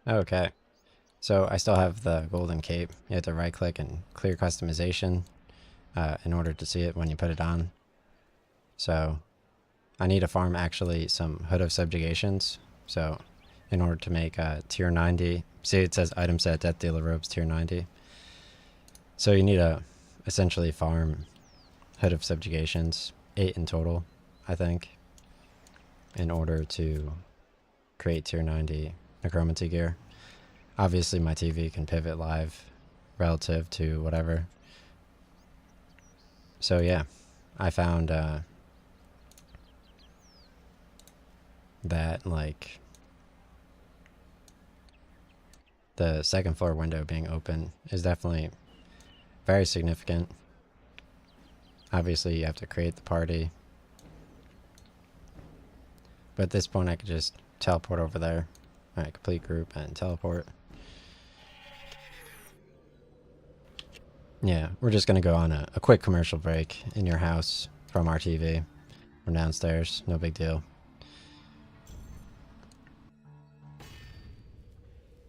Okay. So I still have the golden cape. You have to right click and clear customization in order to see it when you put it on. So I need to farm actually some Hood of Subjugations. So in order to make tier 90, see it says item set Death Dealer Robes tier 90. So you need to essentially farm Hood of Subjugations, 8 in total, I think, in order to create tier 90 Necromancy gear. Obviously my TV can pivot live relative to whatever. So yeah, I found that like the second floor window being open is definitely very significant. Obviously you have to create the party, but at this point I could just teleport over there. Alright, complete group and teleport. Yeah, we're just gonna go on a quick commercial break in your house from our TV. From downstairs, no big deal.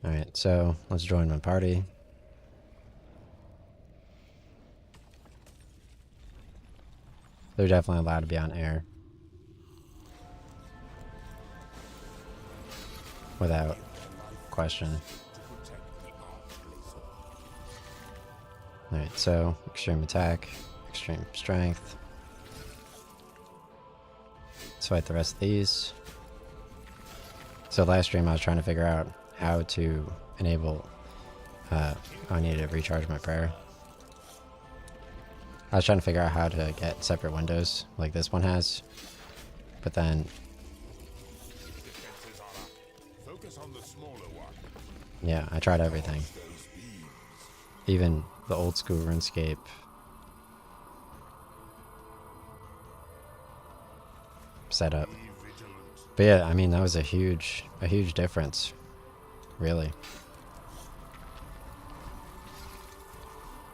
Alright, so let's join my party. They're definitely allowed to be on air. Without question. Alright, so extreme attack, extreme strength. Let's fight the rest of these. So last stream I was trying to figure out how to enable... I need to recharge my prayer. I was trying to figure out how to get separate windows like this one has. But then... yeah, I tried everything. Even the old school RuneScape. Setup. But yeah, I mean that was a huge difference. Really.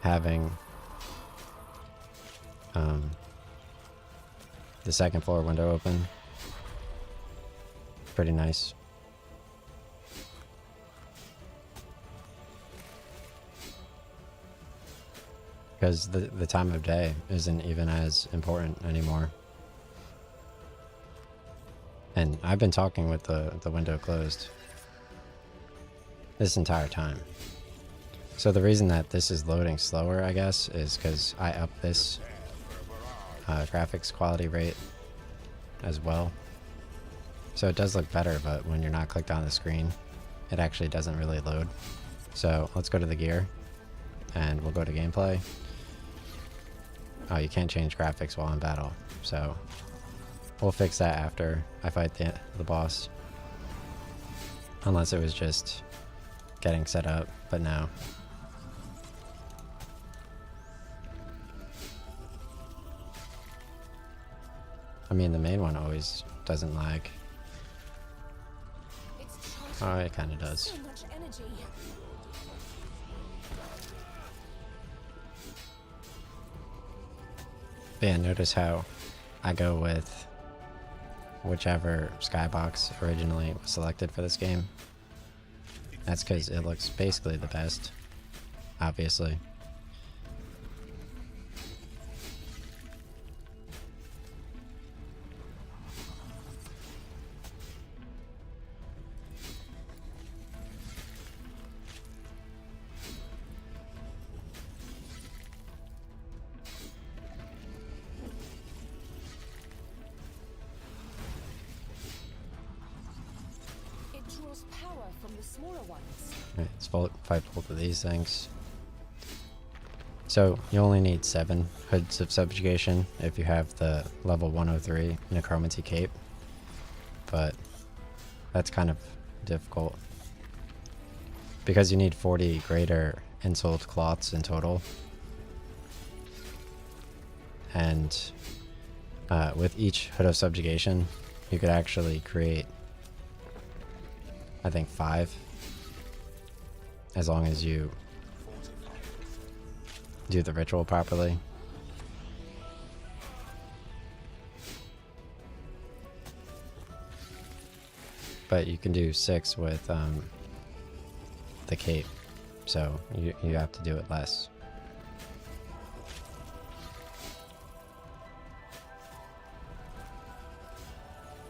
Having the second floor window open. Pretty nice. Because the time of day isn't even as important anymore. And I've been talking with the window closed this entire time. So the reason that this is loading slower, I guess, is because I upped this graphics quality rate as well. So it does look better, but when you're not clicked on the screen, it actually doesn't really load. So let's go to the gear, and we'll go to gameplay. Oh, you can't change graphics while in battle, so we'll fix that after I fight the boss. Unless it was just getting set up, but no. I mean, the main one always doesn't lag. Oh, it kind of does. But yeah, notice how I go with whichever skybox originally was selected for this game. That's because it looks basically the best, obviously. Alright, let's fight both of these things. So you only need 7 Hoods of Subjugation if you have the level 103 Necromancy cape, but that's kind of difficult because you need 40 greater ensouled cloths in total, and with each Hood of Subjugation you could actually create, I think, 5, as long as you do the ritual properly. But you can do 6 with the cape, so you have to do it less.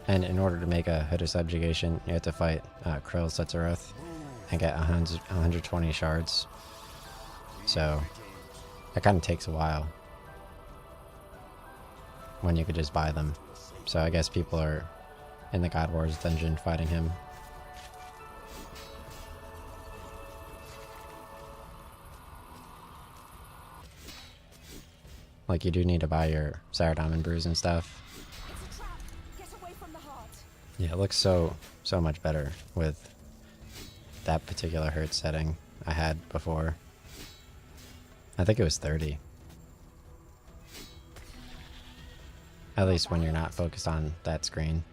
And in order to make a Hood of Subjugation, you have to fight Krill Setzeroth and get 120 shards. So that kind of takes a while when you could just buy them. So I guess people are in the God Wars dungeon fighting him. Like, you do need to buy your Sour Diamond brews and stuff. Yeah, it looks so much better with that particular hertz setting I had before. I think it was 30. At least when you're not focused on that screen.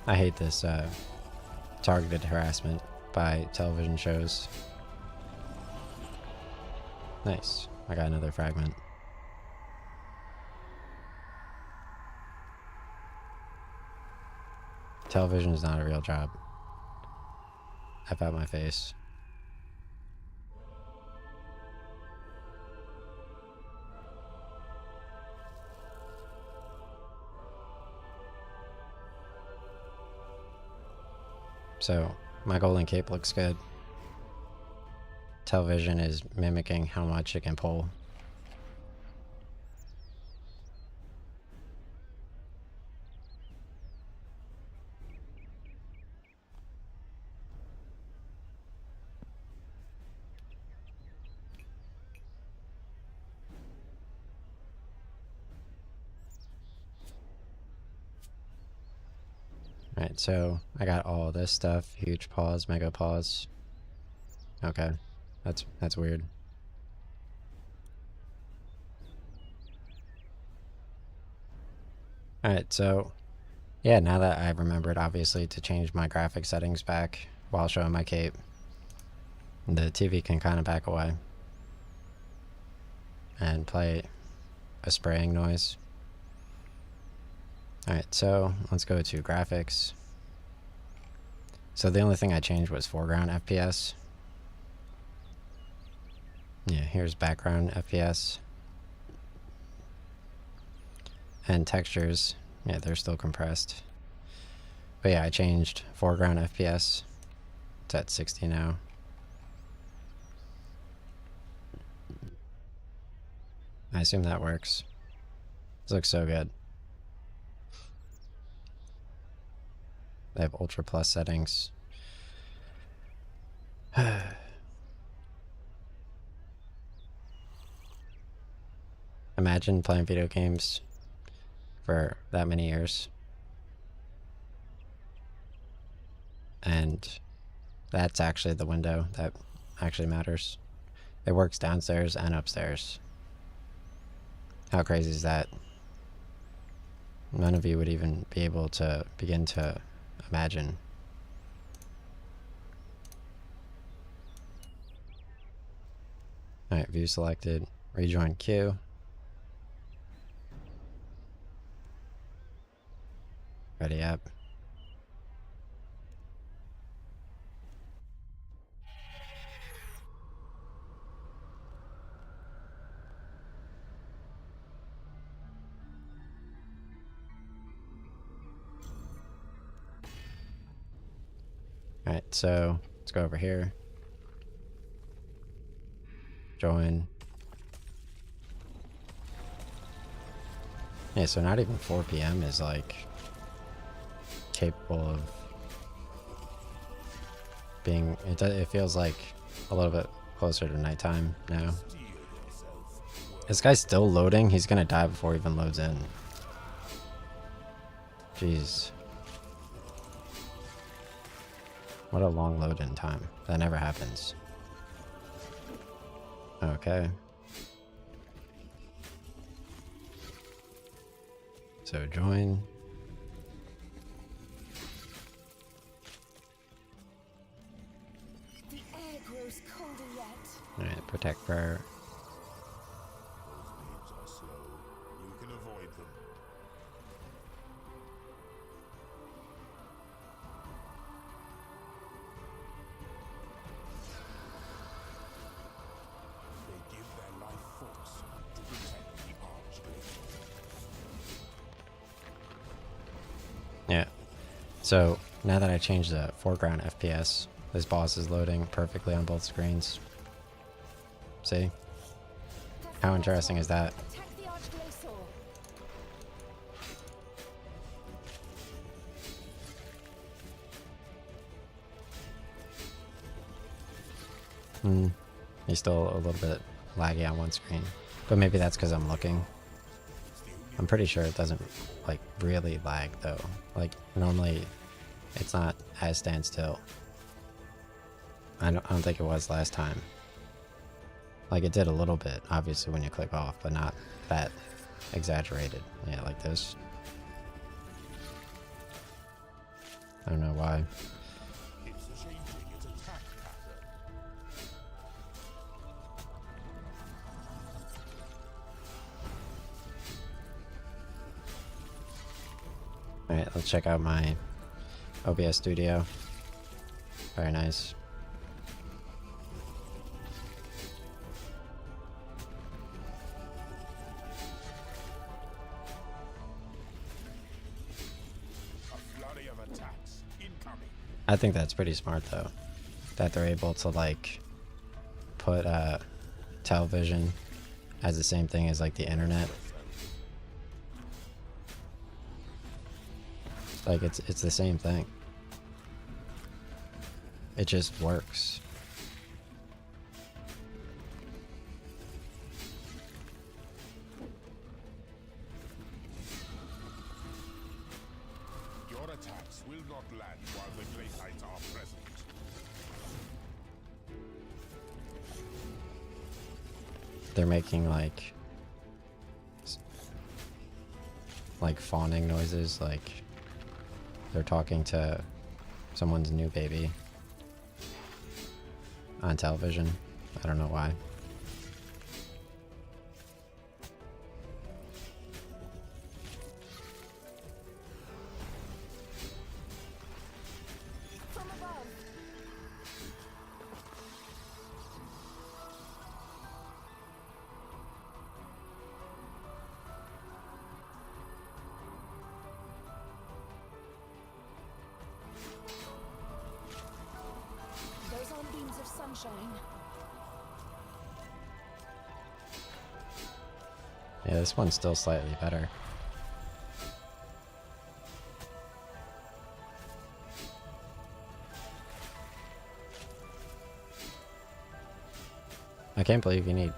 I hate this targeted harassment by television shows. Nice. I got another fragment. Television is not a real job. F out my face. So, my golden cape looks good. Television is mimicking how much it can pull. Alright, so I got all this stuff. Huge paws, mega paws. Okay. That's weird. Alright, so yeah, now that I've remembered obviously to change my graphic settings back while showing my cape, the TV can kind of back away and play a spraying noise. Alright, so let's go to graphics. So the only thing I changed was foreground FPS. Yeah, here's background FPS. And textures, yeah, they're still compressed. But yeah, I changed foreground FPS. It's at 60 now. I assume that works. This looks so good. They have Ultra Plus settings. Imagine playing video games for that many years. And that's actually the window that actually matters. It works downstairs and upstairs. How crazy is that? None of you would even be able to begin to imagine. Alright, view selected. Rejoin queue. Ready up. Alright, so let's go over here. Join. Yeah, so not even 4 PM is like capable of being. It feels like a little bit closer to nighttime now. This guy's still loading. He's gonna die before he even loads in. Jeez. What a long load in time. That never happens. Okay. So join. The air grows colder yet. Alright, protect prayer. Those waves are slow. You can avoid them. They give their life force to protect the Archglacier. Yeah. So now that I changed the foreground FPS, this boss is loading perfectly on both screens. See? How interesting is that? Attack the Archglacier. He's still a little bit laggy on one screen. But maybe that's because I'm looking. I'm pretty sure it doesn't like really lag though. Like normally it's not as standstill. I don't think it was last time. Like it did a little bit, obviously when you click off, but not that exaggerated. Yeah, like this. I don't know why. It's changing its attack pattern. Alright, let's check out my OBS studio. Very nice. A flurry of attacks incoming. I think that's pretty smart though. That they're able to like put television as the same thing as like the internet. Like it's the same thing. It just works. Your attacks will not land while the Glaciers are present. They're making like fawning noises, like they're talking to someone's new baby on television. I don't know why. From above. Those aren't beams of sunshine. Yeah, this one's still slightly better. I can't believe you need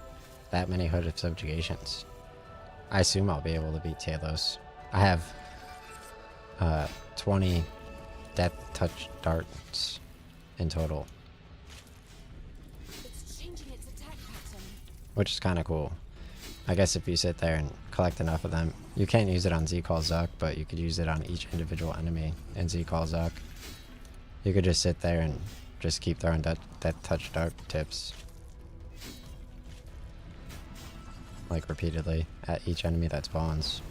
that many hooded subjugations. I assume I'll be able to beat Talos. I have 20 death touch darts in total, It's changing its attack pattern. which is kind of cool. I guess if you sit there and collect enough of them, you can't use it on Z Call Zuck, but you could use it on each individual enemy in Z Call Zuck. You could just sit there and just keep throwing death touch dart tips. Like repeatedly at each enemy that spawns.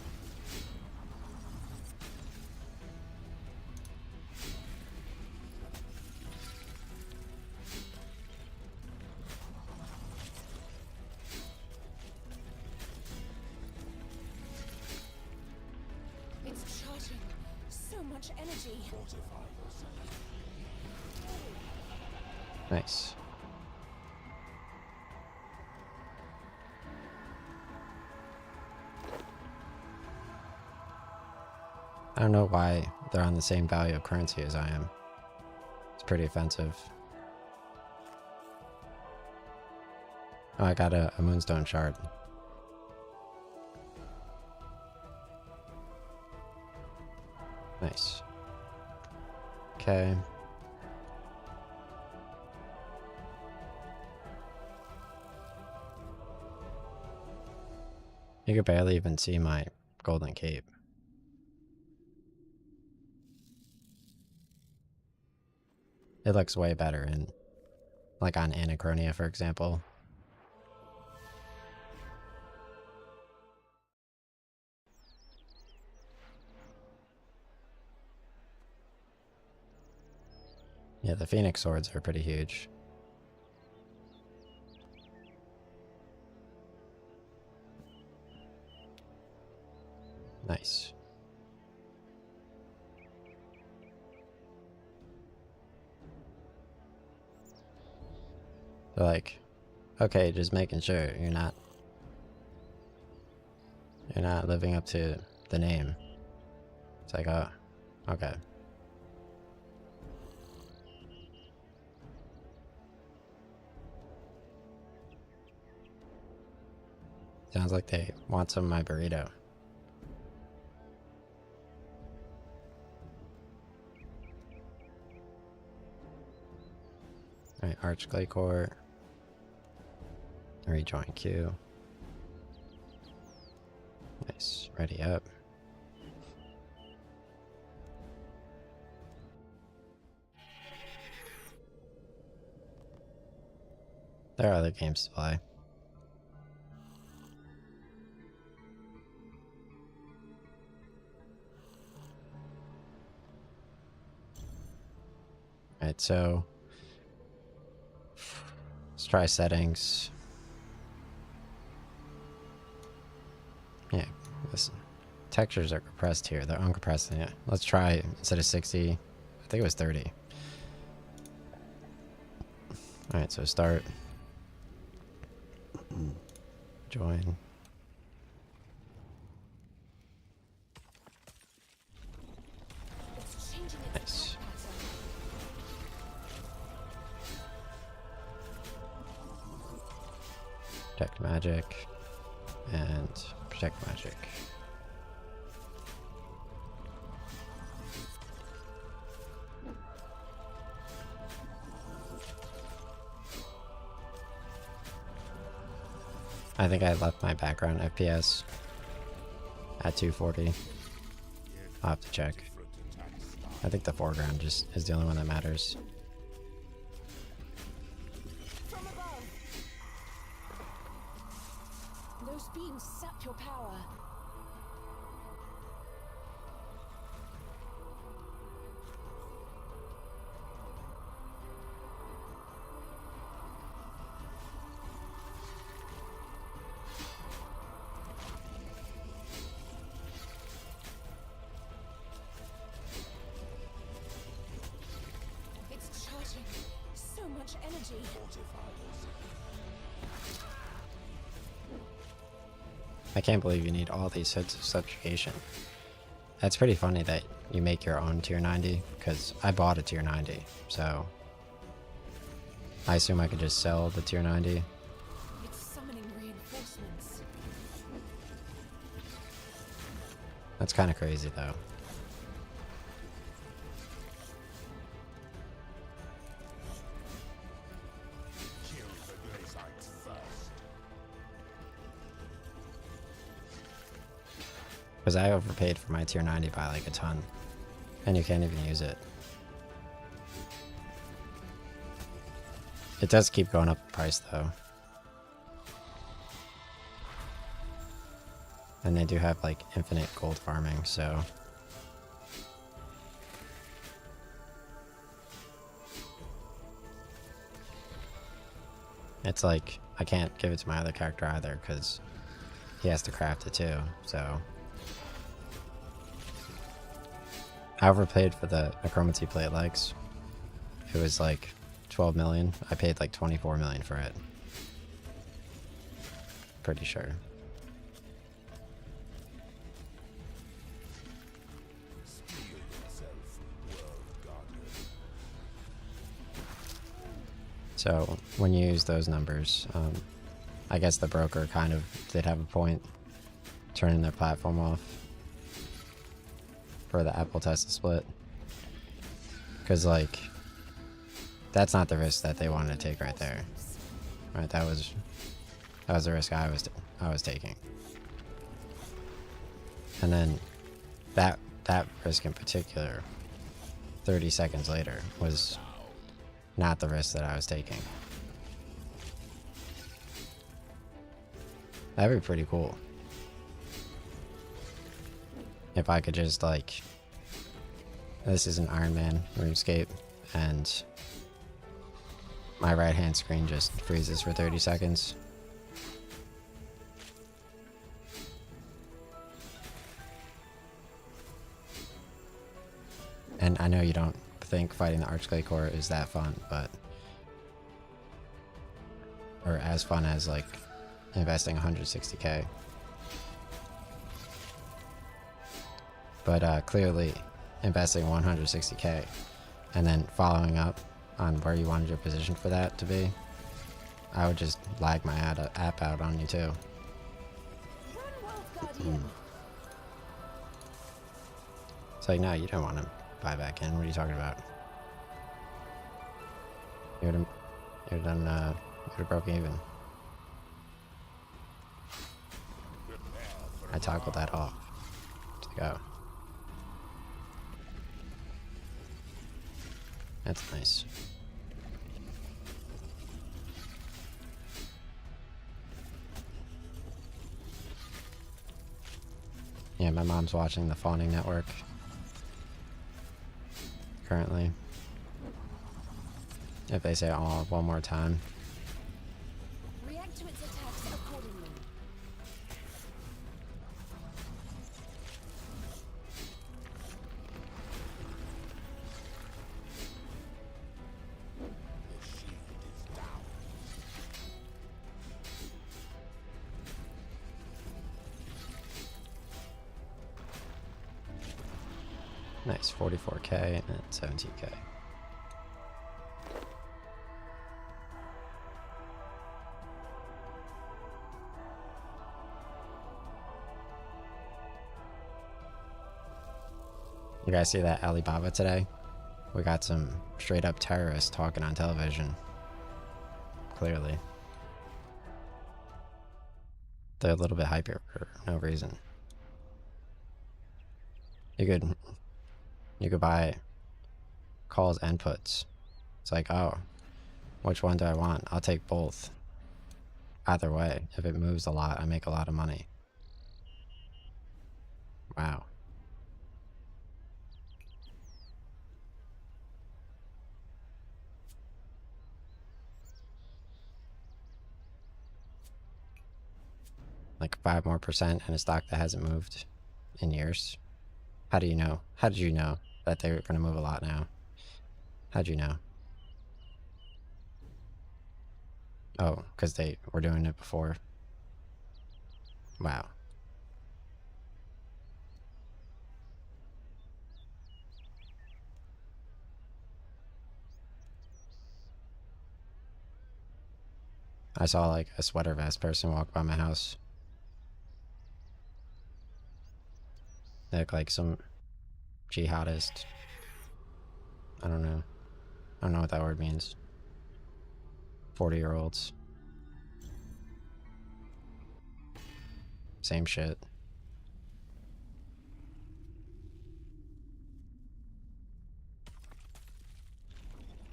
It's charging so much energy. Fortify yourself. Nice. I don't know why they're on the same value of currency as I am. It's pretty offensive. Oh, I got a moonstone shard. Nice. Okay. You could barely even see my golden cape. It looks way better in, like on Anachronia, for example. Yeah, the Phoenix swords are pretty huge. Nice. They're like, okay, just making sure you're not living up to the name. It's like, oh, okay. Sounds like they want some of my burrito. Alright, Arch Clay Court. Rejoin queue. Nice. Ready up. There are other games to play. Alright, so let's try settings. Yeah, listen. Textures are compressed here. They're uncompressed. Yeah. Let's try, instead of 60, I think it was 30. Alright, so start. Join. It's changing its Nice. attack pattern. Protect magic. And protect magic. I think I left my background FPS at 240. I'll have to check. I think the foreground just is the only one that matters. From above. Those beams sap your power. It's charging. So much energy. I can't believe you need all these hits of subjugation. That's pretty funny that you make your own tier 90, because I bought a tier 90, so I assume I could just sell the tier 90. It's summoning reinforcements. That's kind of crazy though. Kill the Glazites first. Because I overpaid for my tier 90 by like a ton. And you can't even use it. It does keep going up in price though. And they do have like infinite gold farming, so. It's like, I can't give it to my other character either because he has to craft it too, so. I overpaid for the Necromancy plate legs. It was like 12 million. I paid like 24 million for it. Pretty sure. So when you use those numbers, I guess the broker kind of did have a point turning their platform off for the Apple Tesla split. Because, like, that's not the risk that they wanted to take right there. Right, that was the risk I was taking. And then that risk in particular, 30 seconds later, was not the risk that I was taking. That'd be pretty cool. If I could just, like, this is an Iron Man RuneScape, and my right hand screen just freezes for 30 seconds. And I know you don't think fighting the Archclay Core is that fun, but... or as fun as, like, investing 160k. But clearly, investing 160k and then following up on where you wanted your position for that to be, I would just lag my app out on you too. Run, World Guardian. It's like, no, you don't want to buy back in. What are you talking about? You would have broke even. I toggled that off. It's like, oh. That's nice. Yeah, my mom's watching the Fawning Network currently. If they say "oh" one more time. React to its attacks accordingly. The shield is down. Nice, 44k and 17k. You guys see that Alibaba today? We got some straight up terrorists talking on television. Clearly. They're a little bit hyper for no reason. You could buy calls and puts. It's like, oh, which one do I want? I'll take both. Either way, if it moves a lot, I make a lot of money. Wow. Like 5% more in a stock that hasn't moved in years. How do you know? How did you know that they were going to move a lot now? How'd you know? Oh, because they were doing it before. Wow. I saw like a sweater vest person walk by my house. They look like some jihadist. I don't know. I don't know what that word means. 40-year-olds. Same shit.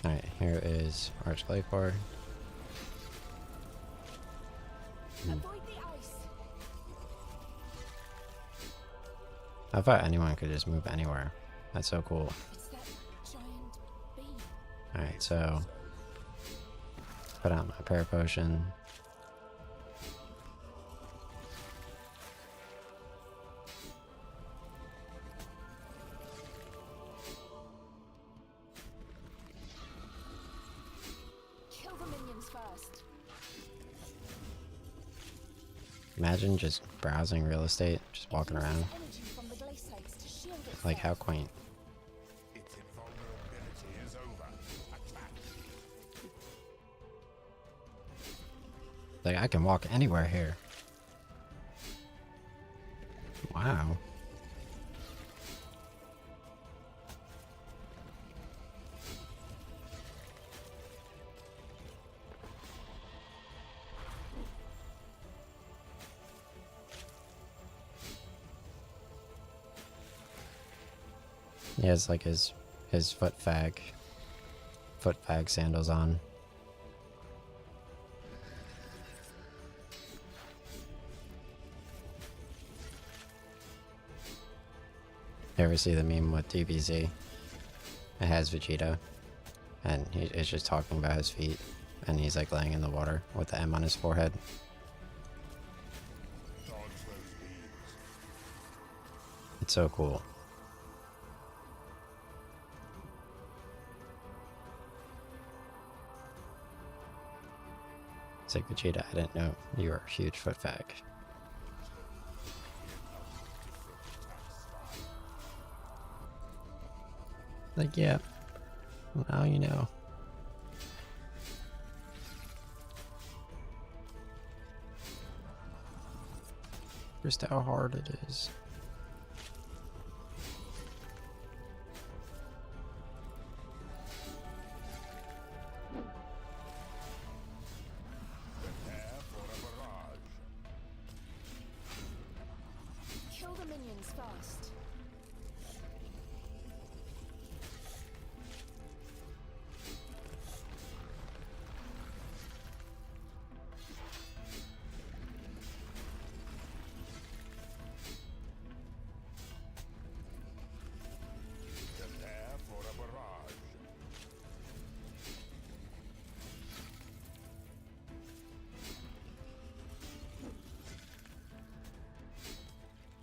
Alright, here is Archclay Core. Avoid the ice. I thought anyone could just move anywhere. That's so cool. It's that giant beam. Alright, so put out my prayer potion. Kill the minions first. Imagine just browsing real estate, just walking around. Energy from the glaciers to shield itself. Like, how quaint. Its invulnerability is over. Attack. Like, I can walk anywhere here. Wow. He has like his foot fag sandals on. You ever see the meme with DBZ? It has Vegeta, and it's just talking about his feet, and he's like laying in the water with the M on his forehead. Dodge those beams. It's so cool. It's like, Vegeta, I didn't know you were a huge foot fag. Like, yeah. Well, now you know. Just how hard it is. Prepare for a barrage. Kill the minions fast. Prepare for a barrage.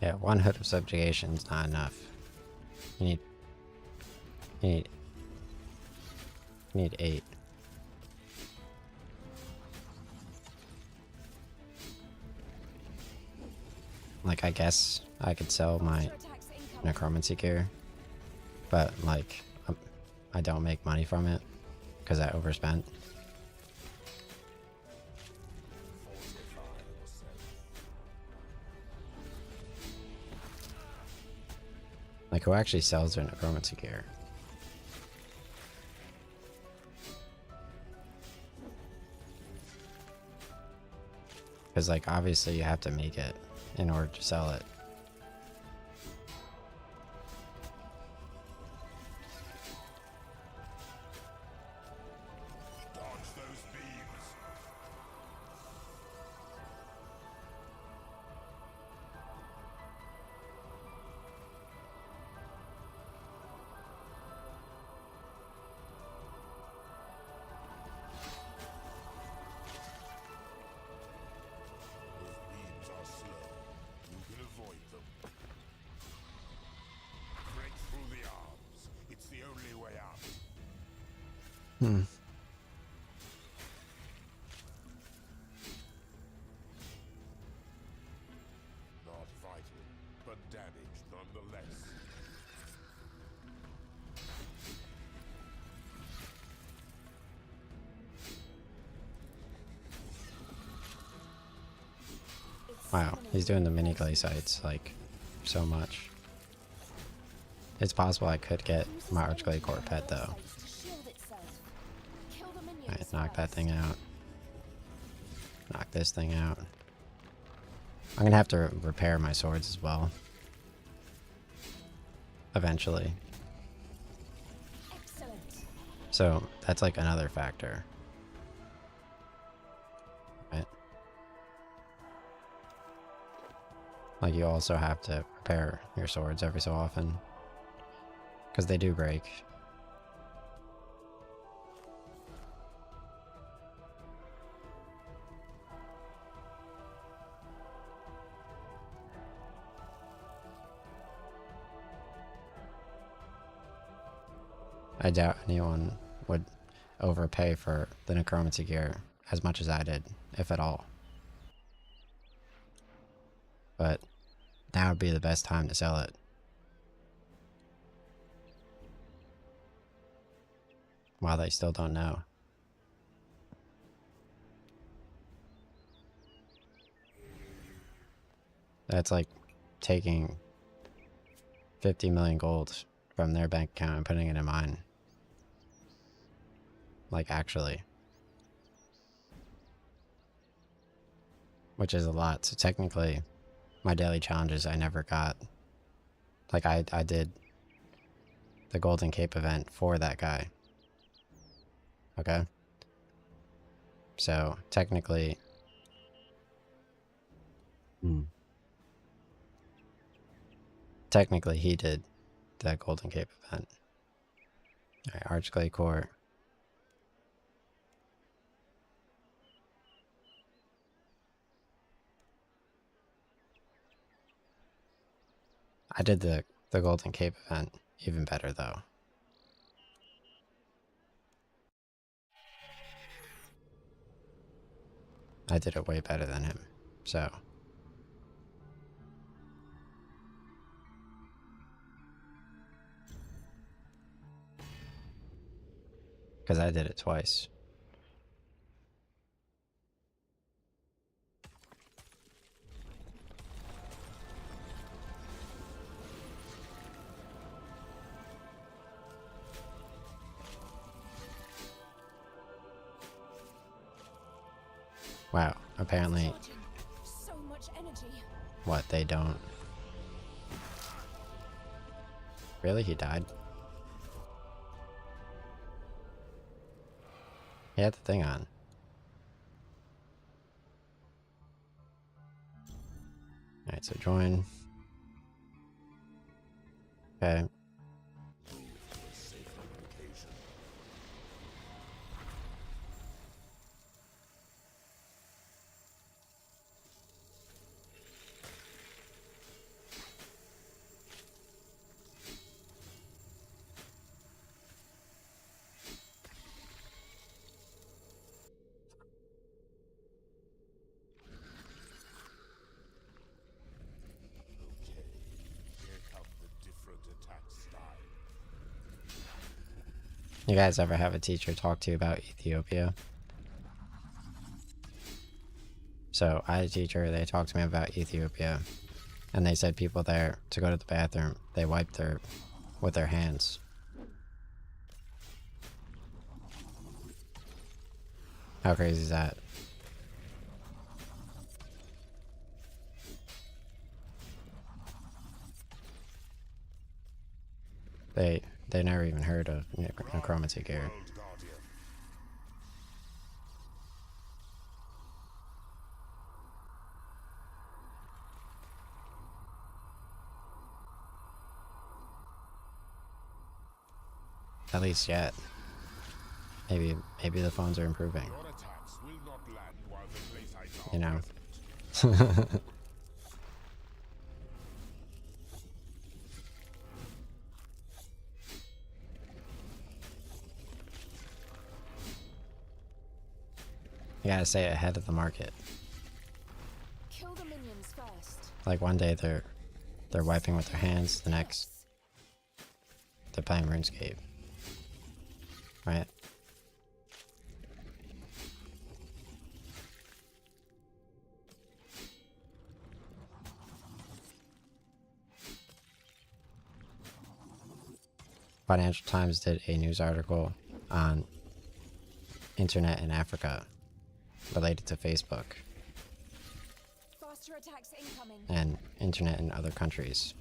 Yeah, one hood of subjugation's not enough. You need 8. Like, I guess I could sell my Attacks incoming. necromancy gear, but like, I don't make money from it because I overspent. Fortify yourself. Like, who actually sells their necromancy gear? Because, like, obviously you have to make it in order to sell it. Dodge those beams. Those beams are slow. You can avoid them. Break through the arms. It's the only way out. Not vital, but damage nonetheless. It's Wow, summoning he's doing the mini forces. clay sites, like, so much. It's possible I could get Uses my energy Archglade Core and pet, glow though. sites to shield itself. Kill the minions Alright, knock that first. thing out. Knock this thing out. I'm gonna have to repair my swords as well. Eventually. Excellent. So, that's like another factor. Right? Like, you also have to repair your swords every so often. Because they do break. I doubt anyone would overpay for the necromancy gear as much as I did, if at all. But now would be the best time to sell it. While they still don't know. That's like taking 50 million gold from their bank account and putting it in mine. Like, actually. Which is a lot. So technically, my daily challenges I never got. Like, I did the Golden Cape event for that guy. Okay? So, technically... Technically, he did the Golden Cape event. Alright, Archclay Core. I did the Golden Cape event even better, though. I did it way better than him, so... Because I did it twice. Wow, apparently... So much energy. What, they don't... Really? He died? He had the thing on. Alright, so join. Okay. Here come the different attack style. You guys ever have a teacher talk to you about Ethiopia? So, I had a teacher, they talked to me about Ethiopia. And they said people there, to go to the bathroom, they wipe their... with their hands. How crazy is that? They never even heard of Necromancy gear. World Guardian. At least yet. Maybe the phones are improving. Your attacks will not land while the place I You know. present. You gotta stay ahead of the market. Kill the minions first. Like one day they're wiping with their hands, the next they're playing RuneScape. Right? Financial Times did a news article on internet in Africa related to Facebook Faster attacks incoming. and internet in other countries.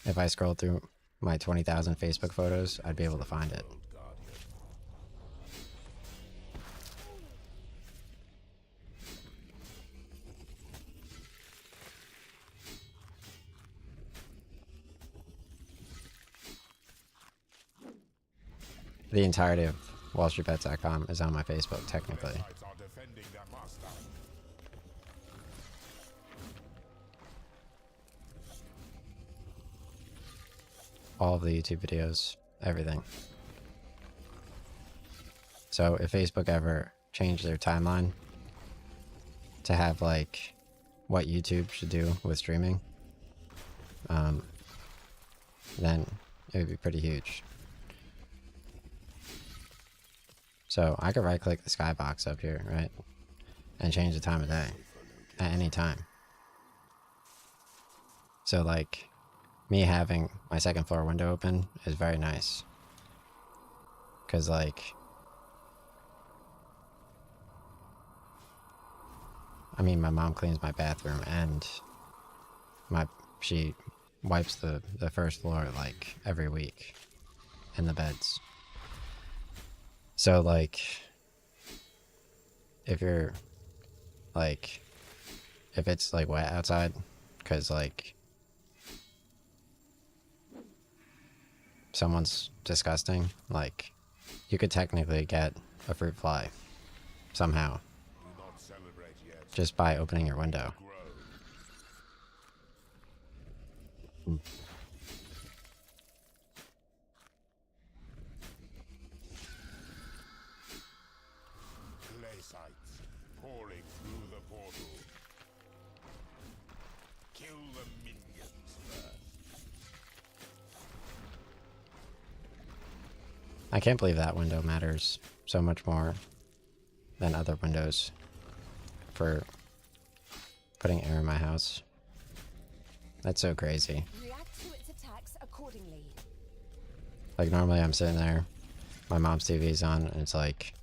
If I scroll through my 20,000 Facebook photos, I'd be able to find it. World Guardian. The entirety of WallStreetBets.com is on my Facebook, technically. Sides are defending their master. All of the YouTube videos, everything. So if Facebook ever changed their timeline to have like what YouTube should do with streaming, then it would be pretty huge. So I could right click the skybox up here, right? and change the time of day at any time. So like me having my second floor window open is very nice. Cause like, I mean, my mom cleans my bathroom and she wipes the first floor like every week in the beds. So like, if you're like, if it's like wet outside, cause like someone's disgusting, like you could technically get a fruit fly somehow Do not celebrate yet. just by opening your window. Grow. Clay sights pouring through the portal. Kill the minions first. I can't believe that window matters so much more than other windows for putting air in my house. That's so crazy. React to its attacks accordingly. Like normally I'm sitting there, my mom's TV's on, and it's like,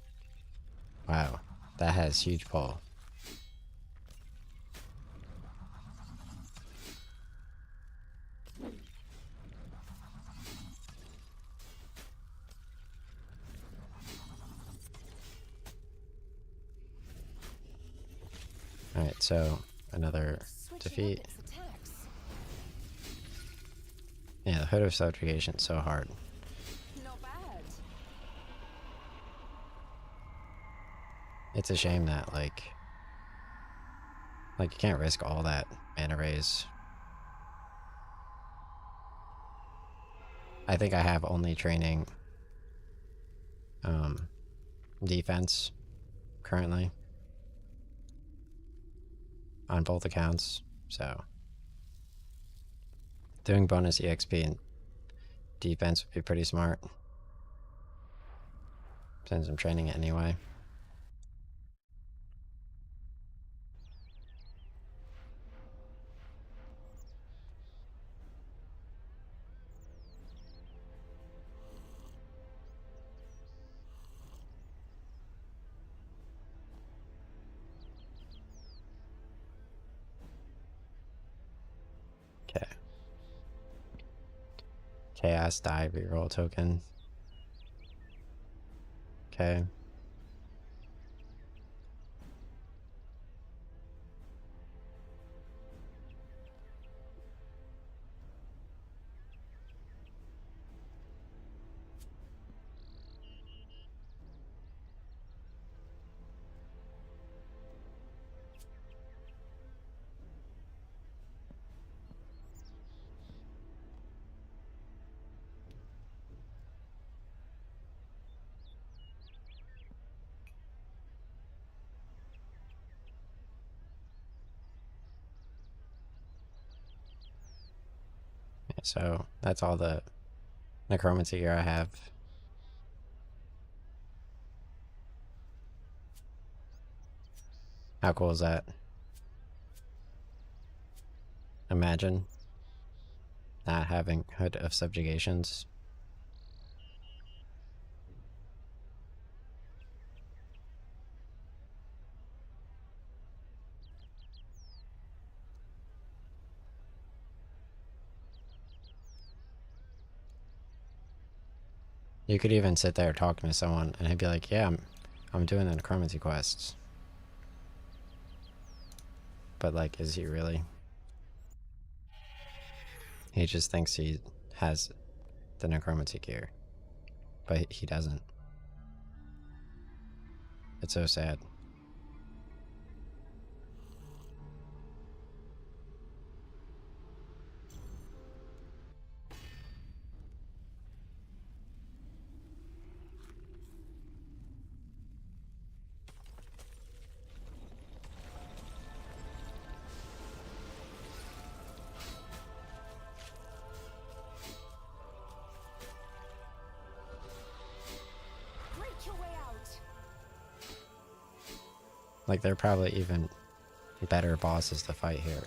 wow, that has huge pull. Alright, so another Switching defeat. up its attacks. Yeah, the Hood of Subjugation is so hard. Not bad. It's a shame that like you can't risk all that mana raise. I think I have only training defense currently on both accounts, so doing bonus EXP and defense would be pretty smart since I'm training it anyway. Okay. Chaos die reroll token. Okay. So that's all the Necromancy gear I have. How cool is that? Imagine not having Hood of Subjugations. You could even sit there talking to someone and he'd be like, yeah, I'm doing the Necromancy quests. But like, is he really? He just thinks he has the Necromancy gear, but he doesn't. It's so sad. Break your way out. Like, there are probably even better bosses to fight here.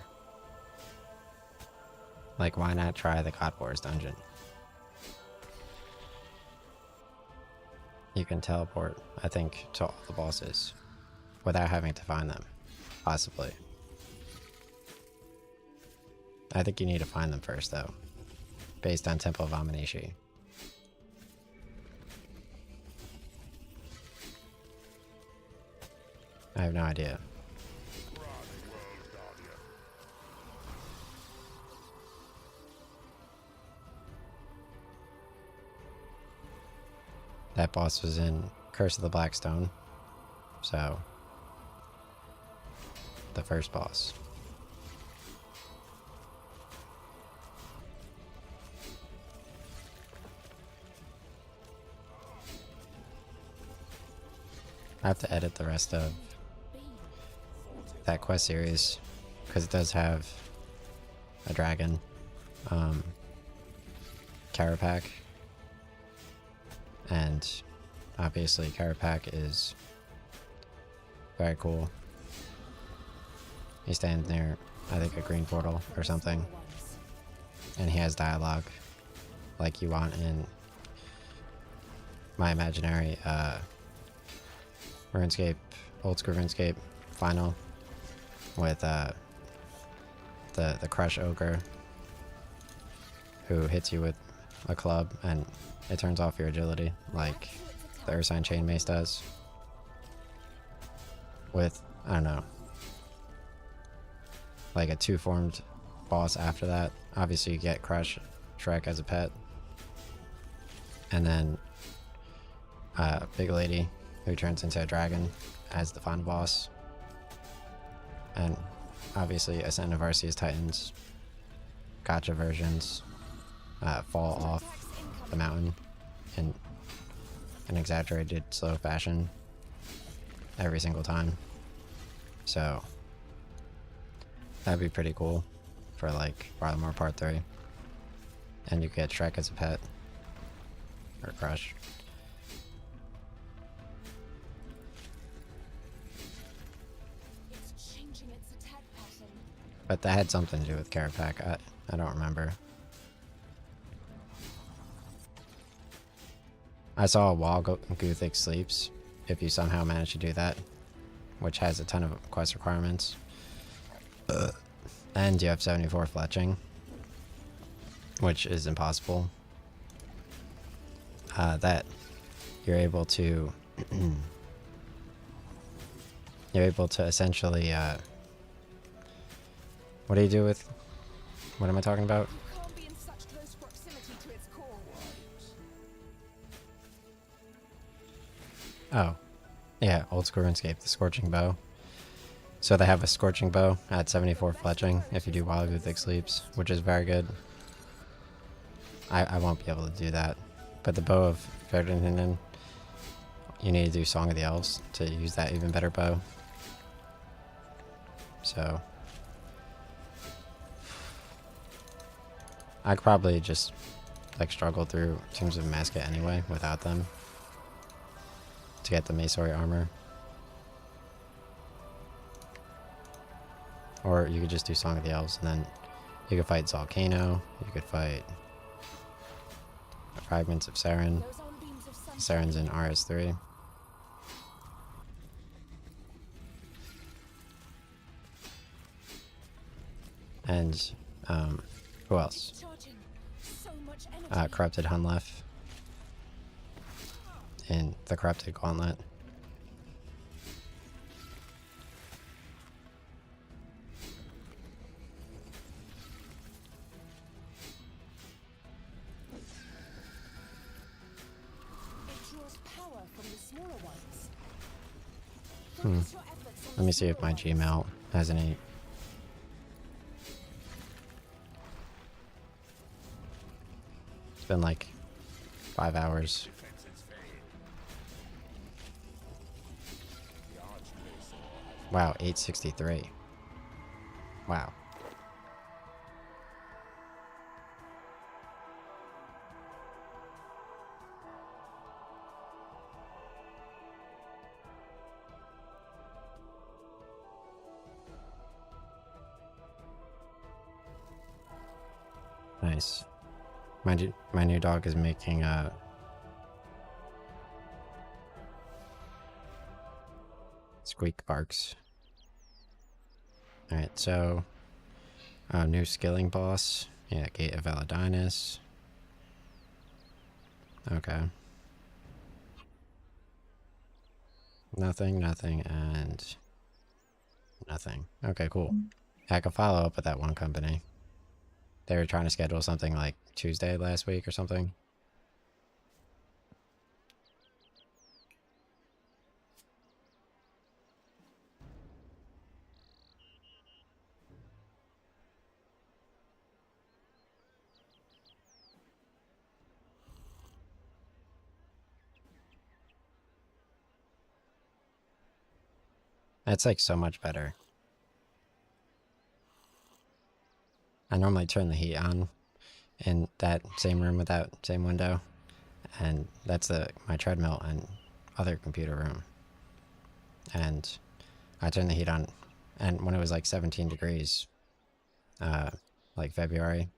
Like, why not try the God Wars dungeon? You can teleport, I think, to all the bosses without having to find them, possibly. I think you need to find them first, though, based on Temple of Amanishi. I have no idea. That boss was in Curse of the Blackstone, so the first boss. I have to edit the rest of that quest series because it does have a dragon, Carapac, and obviously Carapac is very cool. He's standing near, I think, a green portal or something, and he has dialogue like you want in my imaginary RuneScape, old school RuneScape final with the Crush Ogre who hits you with a club and it turns off your agility like the Ursine Chain Mace does. With, I don't know, like a 2-formed boss after that. Obviously you get Crush Shrek as a pet. And then Big Lady who turns into a dragon as the final boss. And obviously Ascent of Arceus Titans, gacha versions, fall off the mountain in an exaggerated slow fashion every single time. So that'd be pretty cool for like Barlamore Part 3. And you get Shrek as a pet. Or Crush. It's changing its attack pattern. But that had something to do with Carapac. I don't remember. I saw a while Guthic Sleeps, if you somehow manage to do that, which has a ton of quest requirements. And you have 74 fletching, which is impossible. That you're able to essentially what do you do with, what am I talking about? You can't be in such close proximity to its core. Oh, yeah, old school RuneScape, the Scorching Bow. So they have a Scorching Bow at 74 fletching if you do Wild Guthic Sleeps, which is very good. I won't be able to do that. But the Bow of Ferdinand, you need to do Song of the Elves to use that even better bow. So I could probably just like struggle through Tombs of Masket anyway without them to get the Masori armor. Or you could just do Song of the Elves and then you could fight Zalcano, you could fight Fragments of Saren. Those on beams of sunshine. Saren's in RS3. And who else? Charging so much energy. Corrupted Hunlef in the Corrupted Gauntlet. It draws power from the smaller ones. Hmm. Focus your efforts on Let me the see if my smaller ones. Gmail has any. It's been like 5 hours. Wow, 863. Wow. Nice. My new dog is making squeak barks. Alright, so new skilling boss. Yeah, Gate of Aladinus. Okay. Nothing, nothing, and nothing. Okay, cool. I can follow up with that one company. They were trying to schedule something like Tuesday last week or something. That's like so much better. I normally turn the heat on in that same room with that same window, and that's my treadmill and other computer room. And I turned the heat on, and when it was like 17 degrees, like February,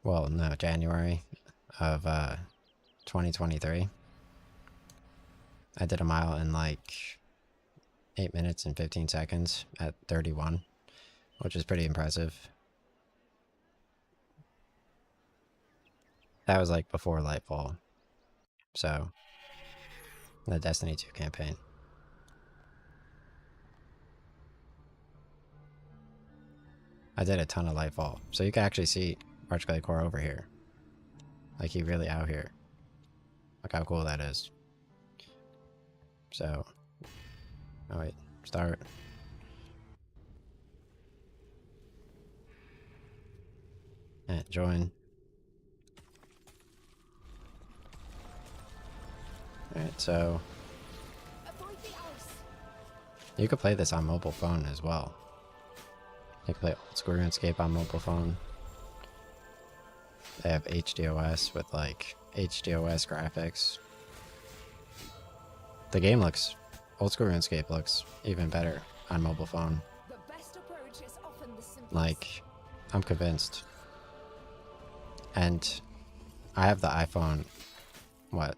well, no, January of 2023, I did a mile in like 8 minutes and 15 seconds at 31, which is pretty impressive. That was like before Lightfall. So, the Destiny 2 campaign. I did a ton of Lightfall. So you can actually see Archglade Core over here. Like, he really out here. Look how cool that is. So, oh wait, start. And join. Alright, so Avoid the ice. you could play this on mobile phone as well. You can play old school RuneScape on mobile phone. They have HDOS with like HDOS graphics. The game looks, old school RuneScape looks even better on mobile phone. The best approach is often the simplest. Like, I'm convinced. And I have the iPhone, what,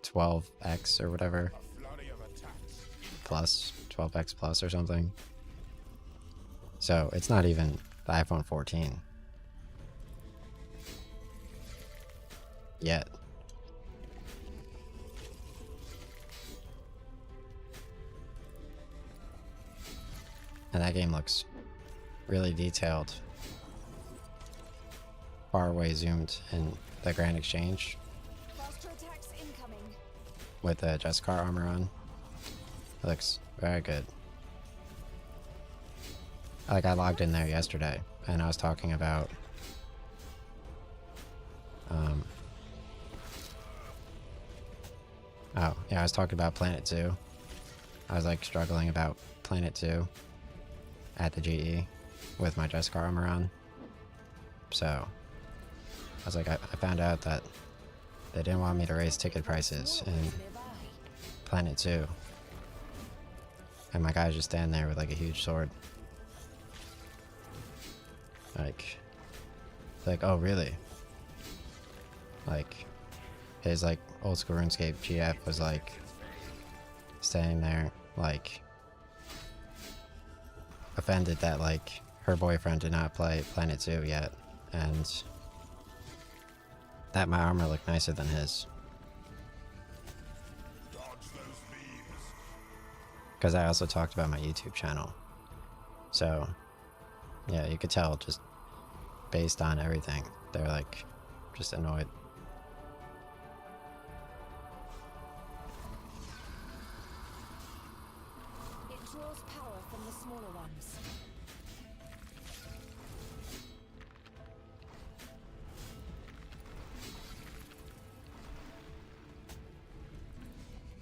12X or whatever, A flurry of attacks. plus, 12X plus or something. So it's not even the iPhone 14 yet. And that game looks really detailed. Far away zoomed in the Grand Exchange Faster attacks incoming. with the Jescar armor on. It looks very good. Like, I logged in there yesterday and I was talking about oh yeah, I was talking about Planet Zoo. I was like struggling about Planet Zoo at the GE with my Jescar armor on. So I was like, I found out that they didn't want me to raise ticket prices in Nearby. Planet Zoo. And my guy's just standing there with like a huge sword. Like, oh really? Like, his like old school RuneScape GF was like standing there like offended that like her boyfriend did not play Planet Zoo yet, and that my armor looked nicer than his. Dodge those beams. Because I also talked about my YouTube channel. So, yeah, you could tell just based on everything. They're like, just annoyed. It draws power from the smaller ones.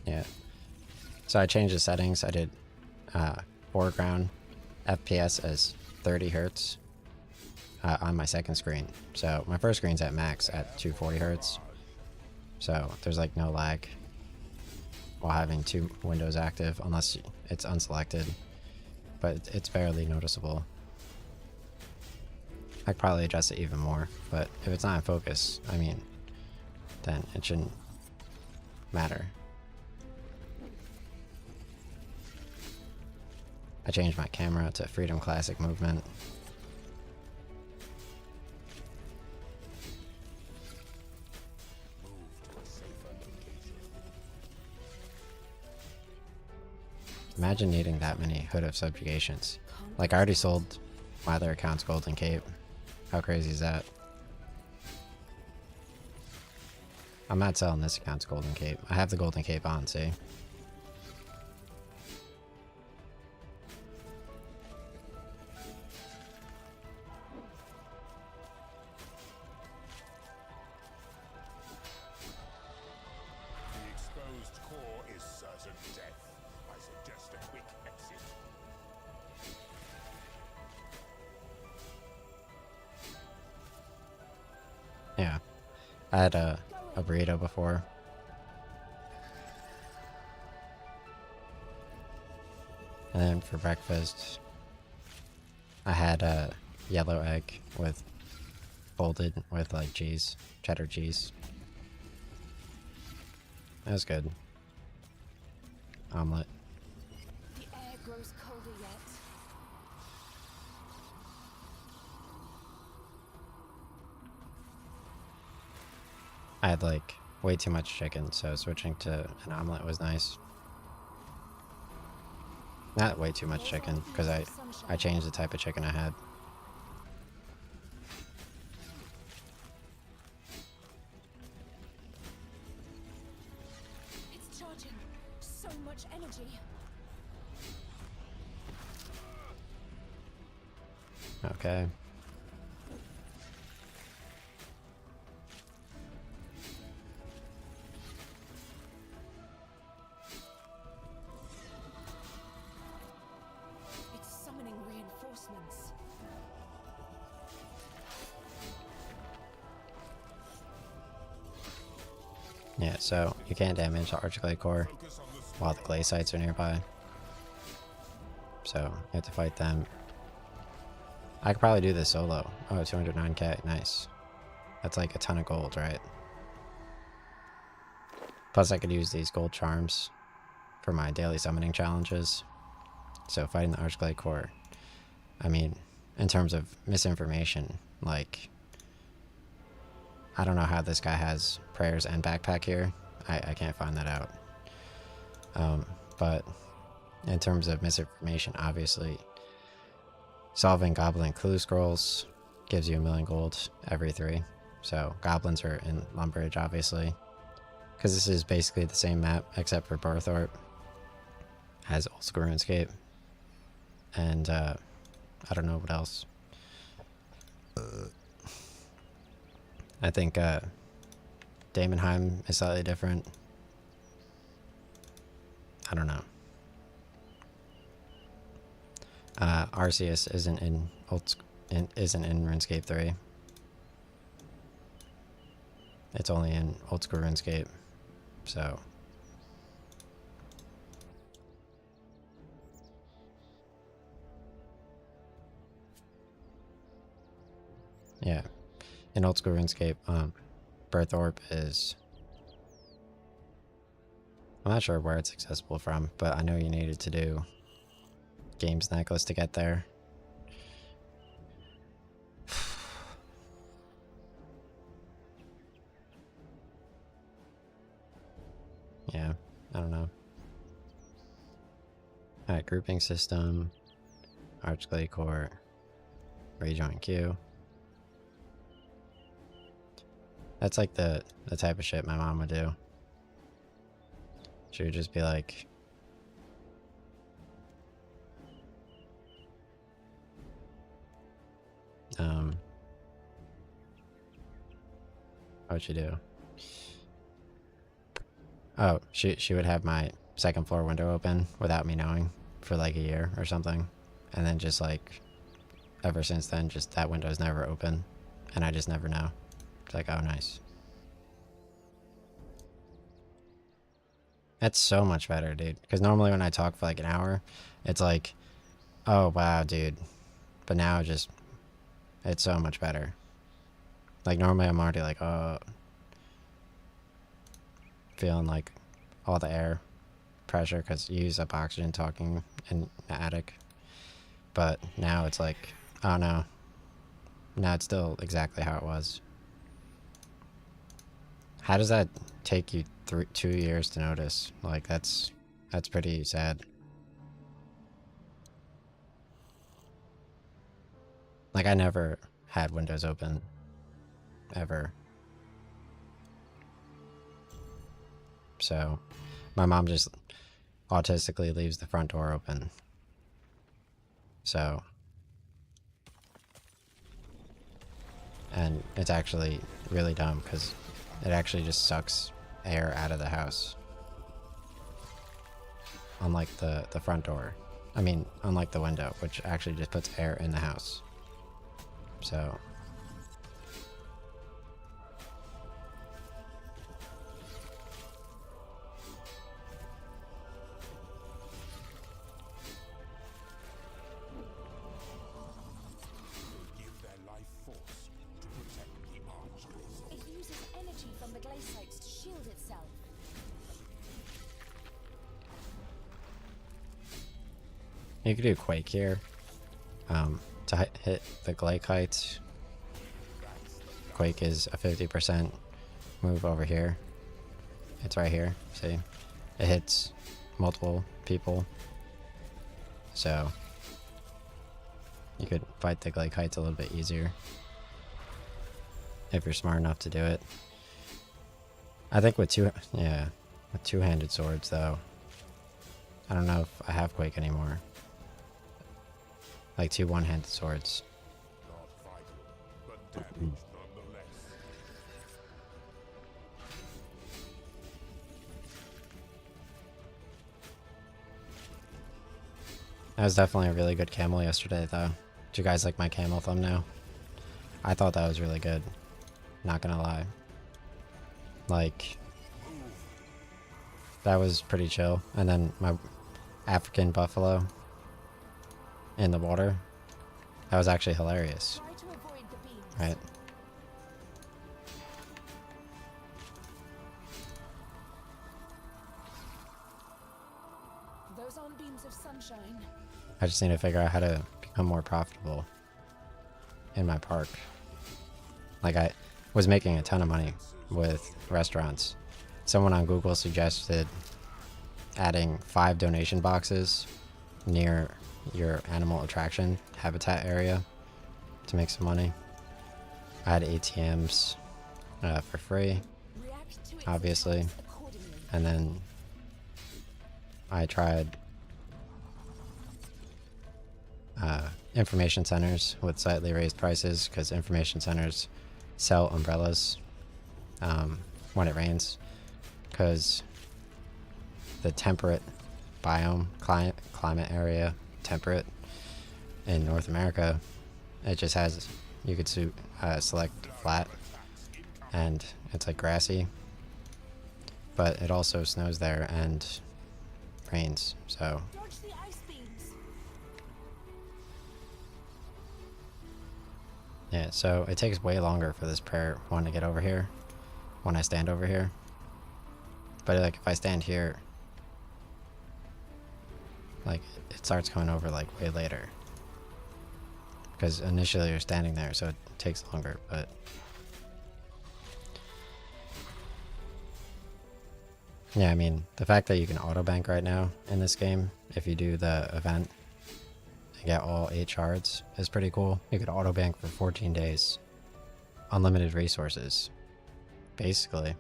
Yeah. So I changed the settings. I did foreground FPS as 30 hertz on my second screen. So my first screen's at max at 240 hertz. So there's like no lag while having two windows active unless it's unselected. But it's barely noticeable. I could probably adjust it even more, but if it's not in focus, I mean, then it shouldn't matter. I changed my camera to Freedom Classic movement. Imagine needing that many Hood of Subjugations. Like, I already sold my other account's Golden Cape. How crazy is that? I'm not selling this account's Golden Cape. I have the Golden Cape on, see? The exposed core is certain death. I suggest a quick exit. Yeah. I had a burrito before. And then for breakfast, I had a yellow egg with folded with like cheese, cheddar cheese. That was good. Omelet. The air grows colder yet. I had like way too much chicken, so switching to an omelet was nice. Not way too much chicken, because I changed the type of chicken I had. It's charging. So much energy. Okay. It's summoning reinforcements. Yeah, so you can't damage the Archglade core while the clay sites are nearby. So you have to fight them. I could probably do this solo. Oh, 209k, nice. That's like a ton of gold, right? Plus I could use these gold charms for my daily summoning challenges. So fighting the Archglade core, I mean, in terms of misinformation, like, I don't know how this guy has prayers and backpack here. I can't find that out. But in terms of misinformation, obviously, solving goblin clue scrolls gives you 1,000,000 gold every 3. So goblins are in Lumbridge, obviously, because this is basically the same map except for Barthorpe has Old School RuneScape, and I don't know what else. I think Daemonheim is slightly different. I don't know. Arceus isn't in isn't in RuneScape 3. It's only in Old School RuneScape, so yeah. In Old School RuneScape, Berthorpe is, I'm not sure where it's accessible from, but I know you needed to do Games Necklace to get there. Yeah, I don't know. Alright, grouping system, Archglade core, rejoin queue. That's like the type of shit my mom would do. She would just be like, what would she do? Oh, she would have my second floor window open without me knowing for like a year or something. And then just like, ever since then, just that window's never open. And I just never know. It's like, oh, nice. That's so much better, dude. Because normally when I talk for like an hour, it's like, oh, wow, dude. But now just It's so much better. Like normally I'm already like, feeling like all the air pressure because you use up oxygen talking in the attic. But now it's like, oh no. Now it's still exactly how it was. How does that take you 2 years to notice? Like that's pretty sad. Like I never had windows open ever. So my mom just autistically leaves the front door open. So, and it's actually really dumb because it actually just sucks air out of the house. Unlike the front door. I mean, unlike the window, which actually just puts air in the house. So, Give their life force to protect the archers. It uses energy from the glacites to shield itself. you could do Quake here. To hit the Glake heights. Quake is a 50% move over here. It's right here, see? It hits multiple people. So, you could fight the Glake heights a little bit easier. If you're smart enough to do it. I think with two-handed swords though. I don't know if I have Quake anymore. Like 2 one-handed swords. Not vital, but damage nonetheless. That was definitely a really good camel yesterday though. Did you guys like my camel thumbnail? I thought that was really good. Not gonna lie. Like, that was pretty chill. And then my African buffalo in the water. That was actually hilarious. Try to avoid the beams. Right? Those aren't beams of sunshine. I just need to figure out how to become more profitable in my park. Like I was making a ton of money with restaurants. Someone on Google suggested adding 5 donation boxes near your animal attraction habitat area to make some money. I had ATMs for free, React to its obviously, attacks accordingly. and then I tried information centers with slightly raised prices because information centers sell umbrellas when it rains, because the temperate biome climate area, temperate in North America, it just has, you could select flat and it's like grassy, but it also snows there and rains. So Dodge the ice beams. yeah, so it takes way longer for this prayer one to get over here when I stand over here. But like if I stand here, like it starts coming over like way later. Because initially you're standing there, so it takes longer, but yeah, I mean, the fact that you can auto bank right now in this game, if you do the event and get all 8 shards, is pretty cool. You could auto bank for 14 days. Unlimited resources. Basically.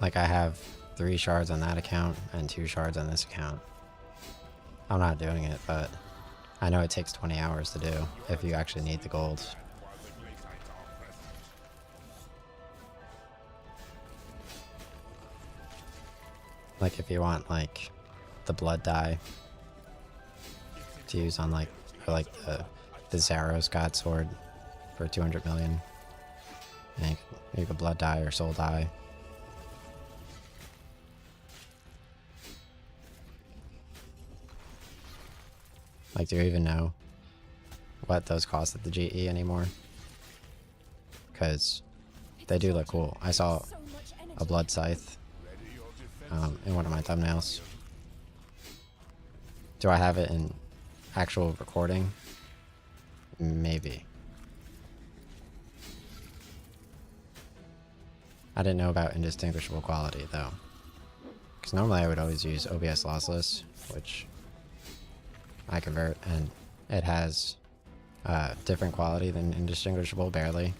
Like I have 3 shards on that account and 2 shards on this account. I'm not doing it, but I know it takes 20 hours to do if you actually need the gold. While the glacites are present. Like if you want like the blood dye to use on like, or like the Zaros God Sword for 200 million. And you could blood dye or soul dye. Like, do you even know what those cost at the GE anymore, because they do look cool. I saw So much energy. a blood scythe in one of my thumbnails. Do I have it in actual recording? Maybe. I didn't know about indistinguishable quality though, because normally I would always use OBS lossless, which I convert, and it has different quality than indistinguishable, barely.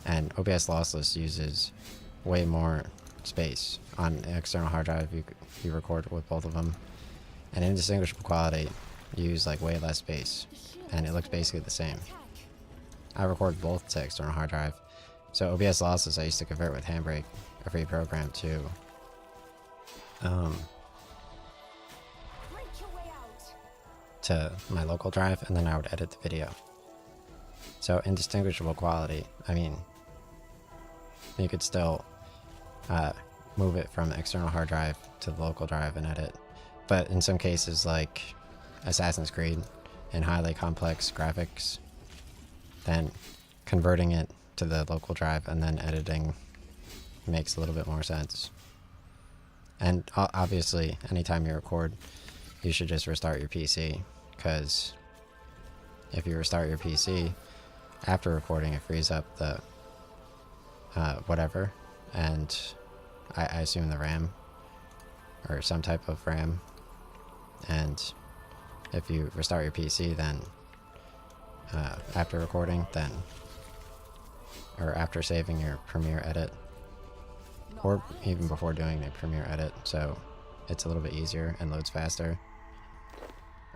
And OBS lossless uses way more space on an external hard drive. You record with both of them, and indistinguishable quality use like way less space, and it looks basically the same. I record both to external hard drive. So OBS lossless I used to convert with Handbrake, a free program, to Break your way out. to my local drive, and then I would edit the video. So indistinguishable quality, I mean, you could still move it from external hard drive to the local drive and edit. But in some cases, like Assassin's Creed and highly complex graphics, then converting it to the local drive and then editing makes a little bit more sense. And obviously, anytime you record, you should just restart your PC, because if you restart your PC after recording, it frees up the whatever, and I assume the RAM or some type of RAM. And if you restart your PC, then after recording, then or after saving your Premiere edit, or even before doing the Premiere edit, so it's a little bit easier and loads faster.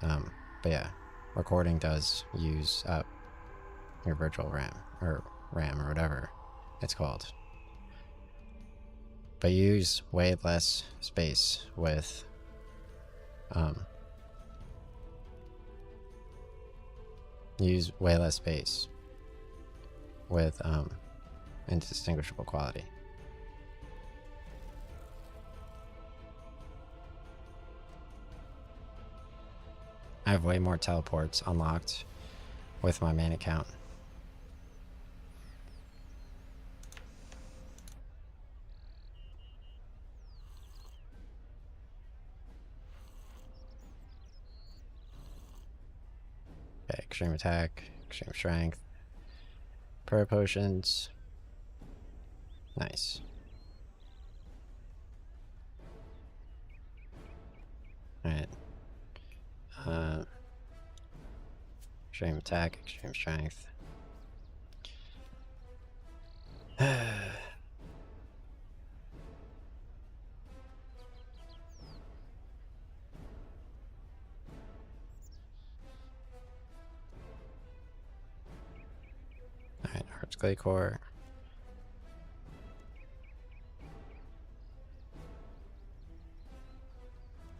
But yeah, recording does use up your virtual RAM or whatever it's called. But you use way less space with indistinguishable quality. I have way more teleports unlocked with my main account. Okay, extreme attack, extreme strength, prayer potions. Nice. Alright. Extreme attack, extreme strength. Alright, Heart's Clay Core.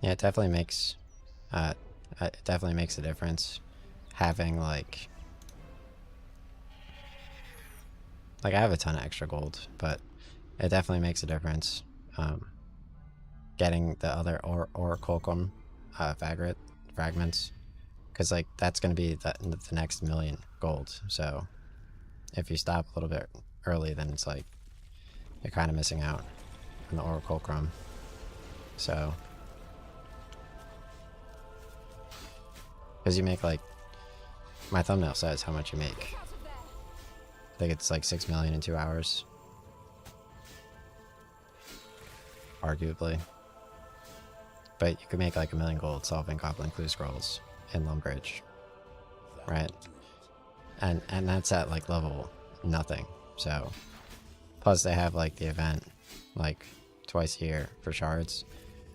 Yeah, it definitely makes a difference having like I have a ton of extra gold, but it definitely makes a difference getting the other Oracolcum fragments, because like that's going to be the next million gold. So if you stop a little bit early, then it's like you're kind of missing out on the Oracolcum. So because you make like, my thumbnail says how much you make. Out of there. I think it's like 6 million in 2 hours. Arguably. But you could make like 1 million gold solving Goblin Clue Scrolls in Lumbridge. Right? And that's at like level nothing. So plus they have like the event like twice a year for shards.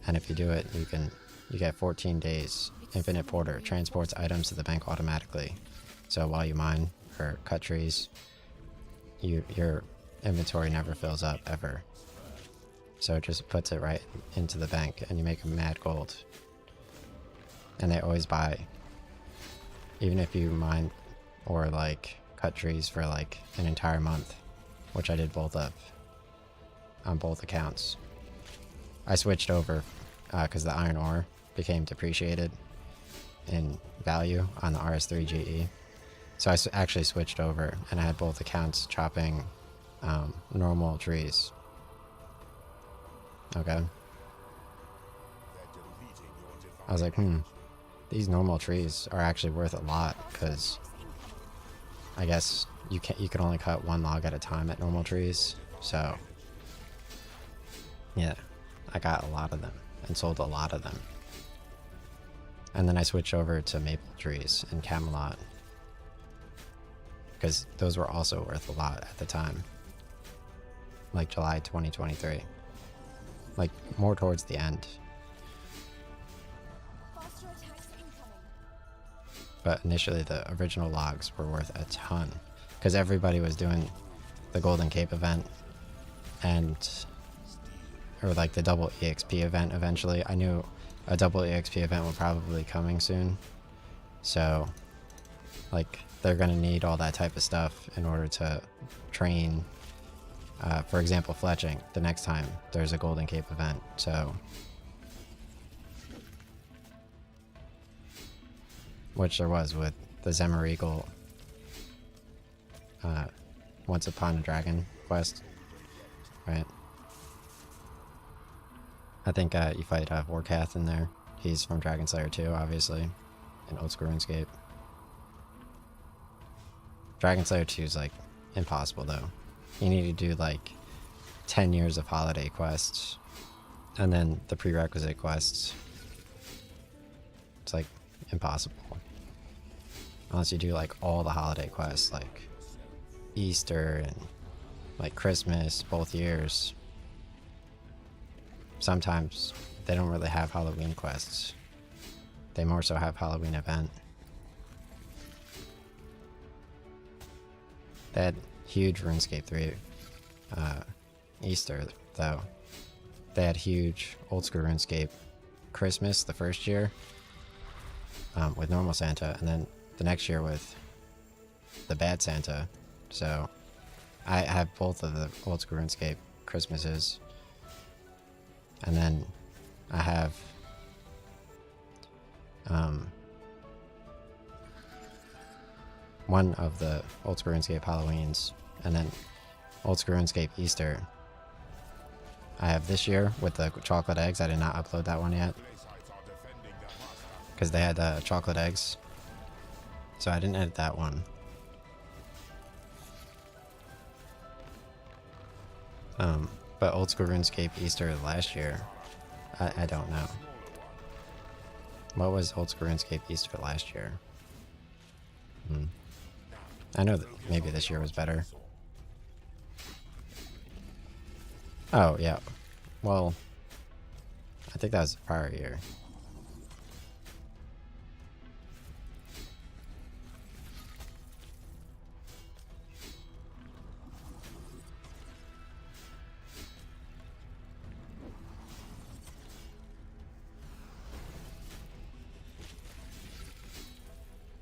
And if you do it, you get 14 days. Infinite Porter transports items to the bank automatically. So while you mine or cut trees, your inventory never fills up ever. So it just puts it right into the bank and you make mad gold. And they always buy. Even if you mine or like cut trees for like an entire month, which I did both of on both accounts. I switched over because the iron ore became depreciated in value on the RS3 GE, So I actually switched over, and I had both accounts chopping normal trees. Okay. I was like, these normal trees are actually worth a lot, because I guess you can only cut one log at a time at normal trees. So yeah, I got a lot of them and sold a lot of them. And then I switched over to maple trees in Camelot, because those were also worth a lot at the time. Like July 2023. Like more towards the end. Faster attacks incoming. But initially the original logs were worth a ton, because everybody was doing the Golden Cape event, or like the double EXP event eventually. I knew a double EXP event was probably coming soon, so like they're gonna need all that type of stuff in order to train, for example, fletching the next time there's a Golden Cape event. So which there was with the Zemmereagle Once Upon a Dragon quest, right? I think you fight Vorkath in there. He's from Dragon Slayer 2, obviously, in Old School RuneScape. Dragon Slayer 2 is like impossible though. You need to do like 10 years of holiday quests, and then the prerequisite quests. It's like impossible. Unless you do like all the holiday quests, like Easter and like Christmas, both years. Sometimes they don't really have Halloween quests. They more so have Halloween event. They had huge RuneScape 3 Easter though. They had huge Old School RuneScape Christmas the first year with normal Santa, and then the next year with the bad Santa. So I have both of the Old School RuneScape Christmases. And then I have one of the Old School RuneScape Halloweens, and then Old School RuneScape Easter. I have this year with the chocolate eggs. I did not upload that one yet, because they had chocolate eggs. So I didn't edit that one. But Old School RuneScape Easter last year, I don't know. What was Old School RuneScape Easter last year? I know that maybe this year was better. Oh, yeah. Well, I think that was the prior year.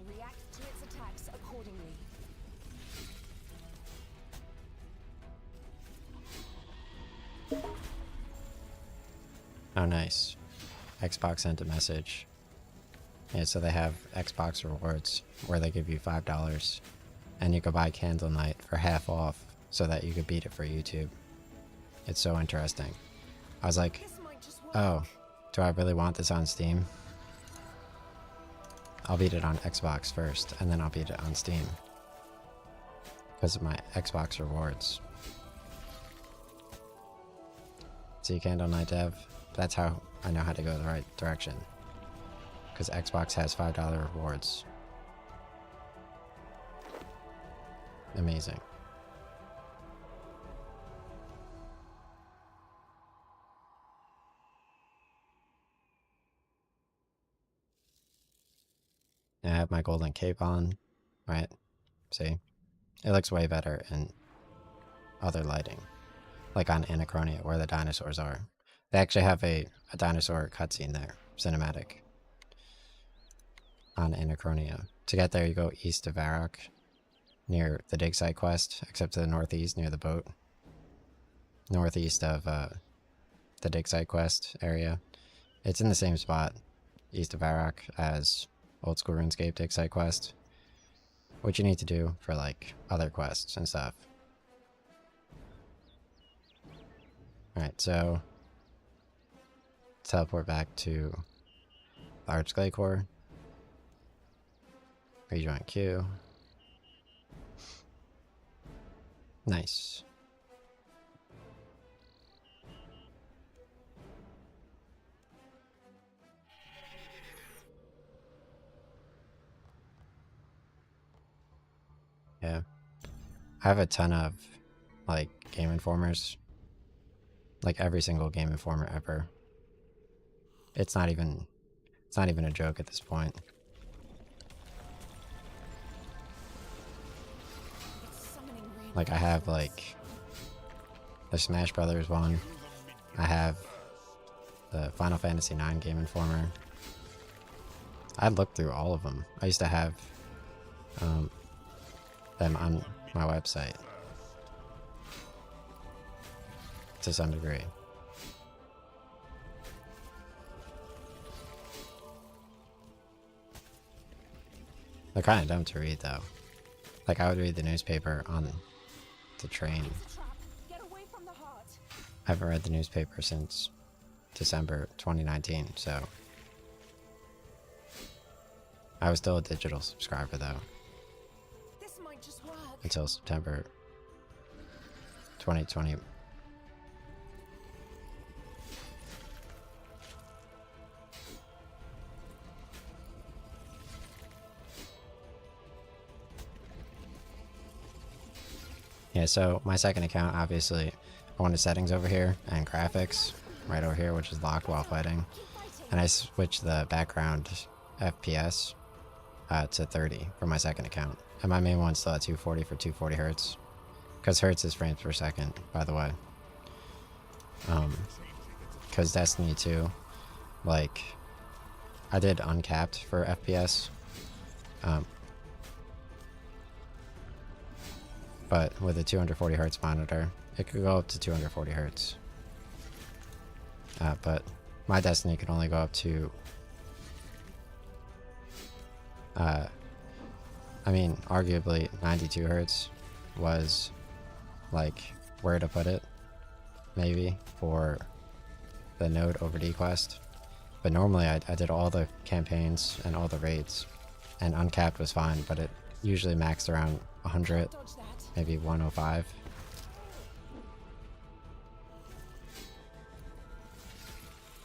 React to its attacks accordingly. Oh, nice. Xbox sent a message. Yeah, so they have Xbox rewards where they give you $5 and you could buy Candle Night for half off so that you could beat it for YouTube. It's so interesting. I was like, This might just work. oh, do I really want this on Steam? I'll beat it on Xbox first, and then I'll beat it on Steam. Because of my Xbox rewards. See, Candle Night Dev? That's how I know how to go the right direction. Because Xbox has $5 rewards. Amazing. I have my golden cape on, right? See? It looks way better in other lighting. Like on Anachronia, where the dinosaurs are. They actually have a dinosaur cutscene there, cinematic. On Anachronia. To get there, you go east of Varrock, near the dig site quest, except to the northeast, near the boat. Northeast of the dig site quest area. It's in the same spot, east of Varrock, as Old School RuneScape dig site quest. what you need to do for like other quests and stuff. Alright, so teleport back to the Archglade Core. Rejoin queue. Nice. Yeah. I have a ton of like Game Informers. Like every single Game Informer ever. It's not even a joke at this point. It's summoning rain Like I have like the Smash Brothers one. I have the Final Fantasy IX Game Informer. I looked through all of them. I used to have them on my website to some degree. They're kind of dumb to read though. Like I would read the newspaper on the train. trap. Get away from the heart. I haven't read the newspaper since December 2019, so I was still a digital subscriber though This might just work. until September 2020. Yeah, so my second account, obviously, I went to settings over here and graphics right over here, which is locked while fighting. And I switched the background FPS to 30 for my second account. And my main one's still at 240 for 240 hertz. Because hertz is frames per second, by the way. Because Destiny 2, like, I did uncapped for FPS. But with a 240 hertz monitor, it could go up to 240 hertz. But my Destiny can only go up to, I mean, arguably 92 hertz was like where to put it, maybe, for the Node over D quest. But normally I did all the campaigns and all the raids, and uncapped was fine, but it usually maxed around 100, Dodge that. maybe 105.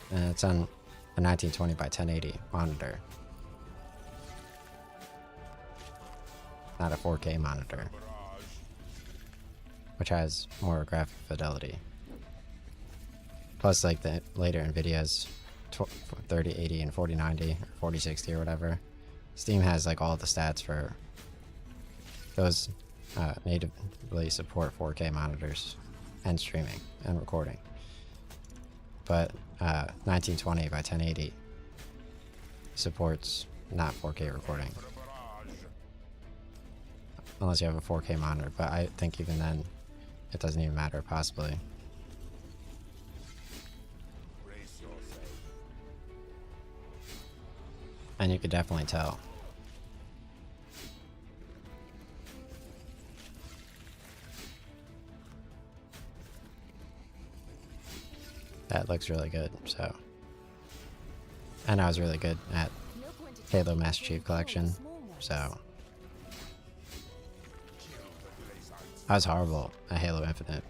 And it's on a 1920 by 1080 monitor, not a 4K monitor, which has more graphic fidelity. Plus, like the later NVIDIA's 3080 and 4090 or 4060 or whatever, Steam has like all the stats for those natively support 4K monitors and streaming and recording. But 1920 by 1080 supports not 4K recording. Unless you have a 4K monitor, but I think even then it doesn't even matter, possibly. And you could definitely tell. That looks really good, so. And I was really good at No point in Halo Master Chief Collection, so. I was horrible at Halo Infinite.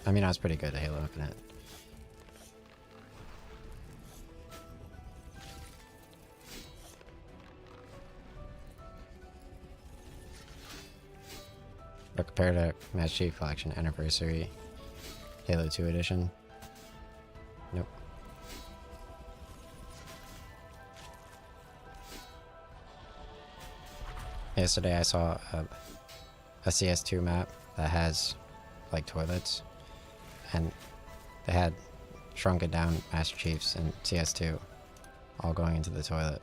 I mean, I was pretty good at Halo Infinite. But compared to Master Chief Collection Anniversary Halo 2 Edition, nope. Yesterday I saw a CS2 map that has like toilets, and they had shrunken down Master Chiefs and CS2 all going into the toilet.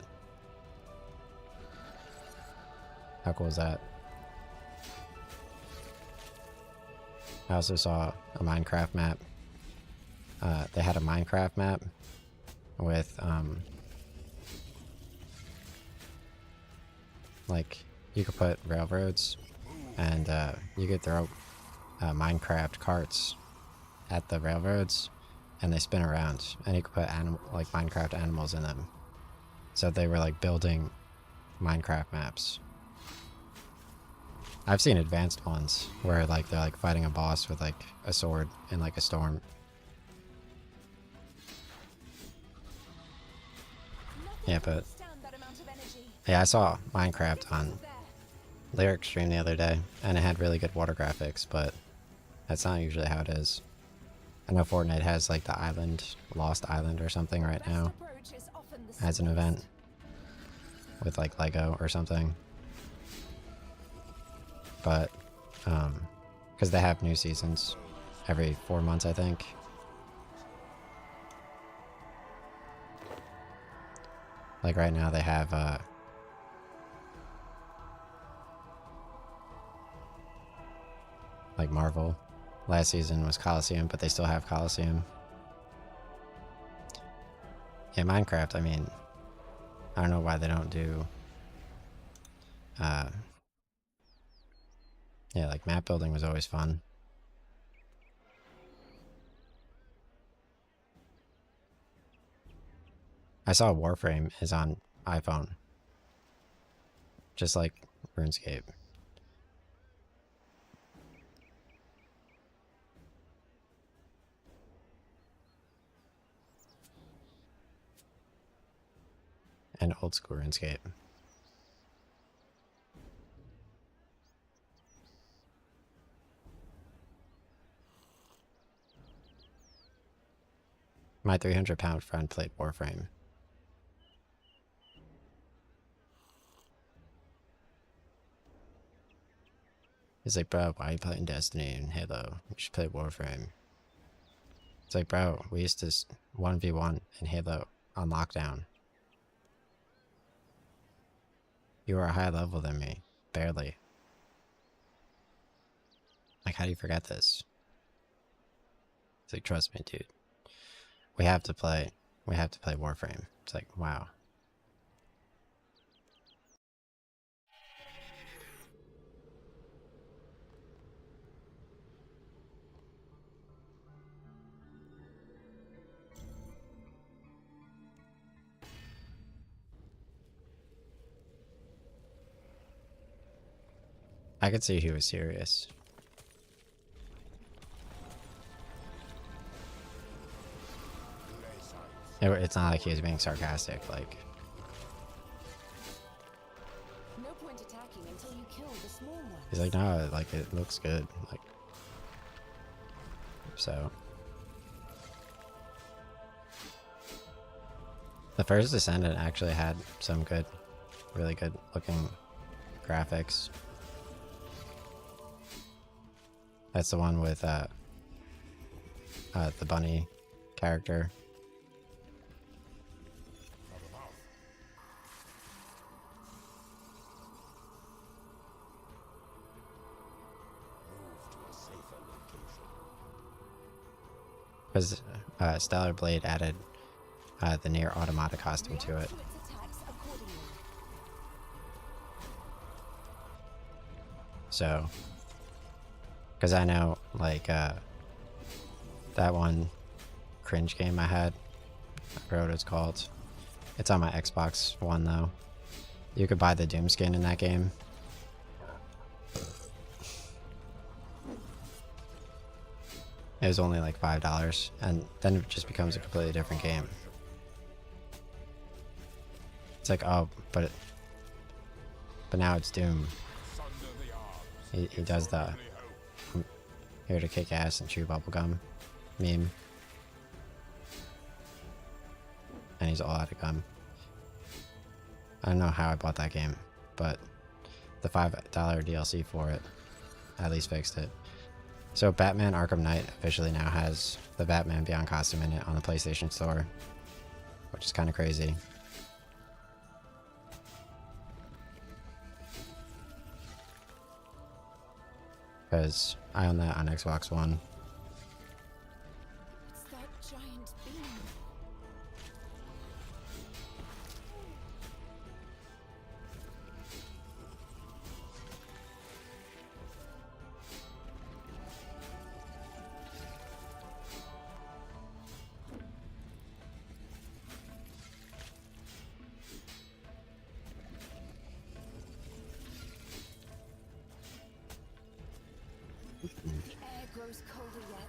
How cool is that? I also saw a Minecraft map. They had a Minecraft map with like you could put railroads, and you could throw Minecraft carts at the railroads, and they spin around, and you could put like Minecraft animals in them. So they were like building Minecraft maps. I've seen advanced ones where like they're like fighting a boss with like a sword in like a storm. Yeah, but yeah, I saw Minecraft on Lyric stream the other day, and it had really good water graphics, but that's not usually how it is. I know Fortnite has like the island, Lost Island or something right now as an event with like Lego or something. But, because they have new seasons every 4 months, I think. Like right now they have, like Marvel. Last season was Coliseum, but they still have Coliseum. Yeah, Minecraft, I mean, I don't know why they don't do, yeah, like map building was always fun. I saw Warframe is on iPhone. Just like RuneScape. And old school RuneScape. My 300-pound friend played Warframe. He's like, bro, why are you playing Destiny and Halo? You should play Warframe. It's like, bro, we used to 1v1 in Halo on lockdown. You were a higher level than me. Barely. Like, how do you forget this? It's like, trust me, dude. We have to play Warframe. It's like, wow. I could see he was serious. It's not like he was being sarcastic, like... No point attacking until you kill the small ones. He's like, no, like, it looks good, like... So... The first Descendant actually had some good, really good looking graphics. That's the one with, the bunny character. Because Stellar Blade added the Nier Automata costume to it. So, because I know, like, that one cringe game I had, I forgot what it's called. It's on my Xbox One, though. You could buy the Doom skin in that game. It was only like $5, and then it just becomes a completely different game. It's like, oh, but now it's Doom. He does the I'm here to kick ass and chew bubblegum meme. And he's all out of gum. I don't know how I bought that game, but the $5 DLC for it at least fixed it. So Batman Arkham Knight officially now has the Batman Beyond costume in it on the PlayStation Store, which is kind of crazy. Because I own that on Xbox One. It's that giant beam. The air grows colder yet.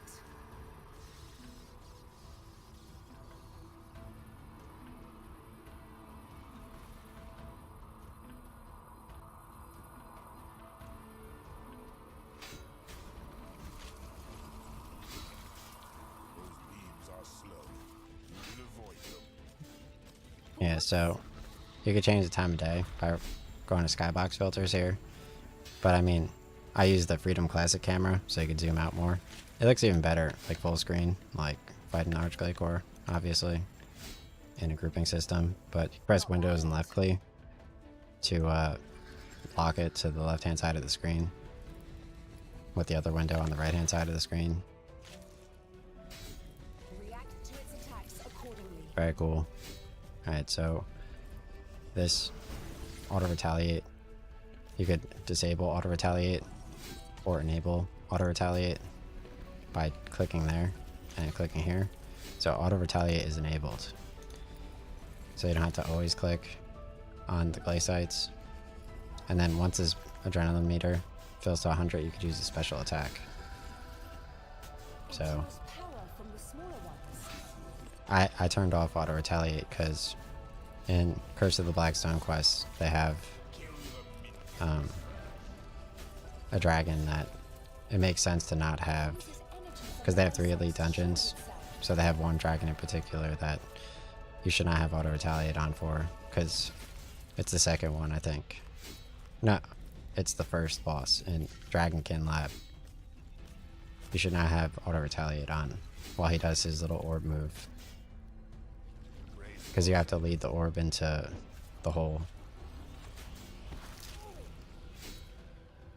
Those beams are slow. You can avoid them. Yeah, so you could change the time of day by going to skybox filters here. But I mean, I use the Freedom Classic camera, so you could zoom out more. It looks even better, like full screen, like fighting Archglade Core, obviously, in a grouping system. But you press Windows and left click to lock it to the left-hand side of the screen, with the other window on the right-hand side of the screen. React to its attacks accordingly. Very cool. Alright, so this auto retaliate, you could disable auto retaliate or enable auto retaliate by clicking there and clicking here. So auto retaliate is enabled, so you don't have to always click on the clay sites. And then once this adrenaline meter fills to 100, you could use a special attack. So Draws power from the smaller ones. I turned off auto retaliate because in Curse of the Blackstone quest they have a dragon that it makes sense to not have, Uses energy because they have 3 from elite dungeons, so they have one dragon in particular that you should not have auto retaliate on for, because it's the second one, I think. No, it's the first boss in Dragonkin Lab. You should not have auto retaliate on while he does his little orb move, because you have to lead the orb into the hole,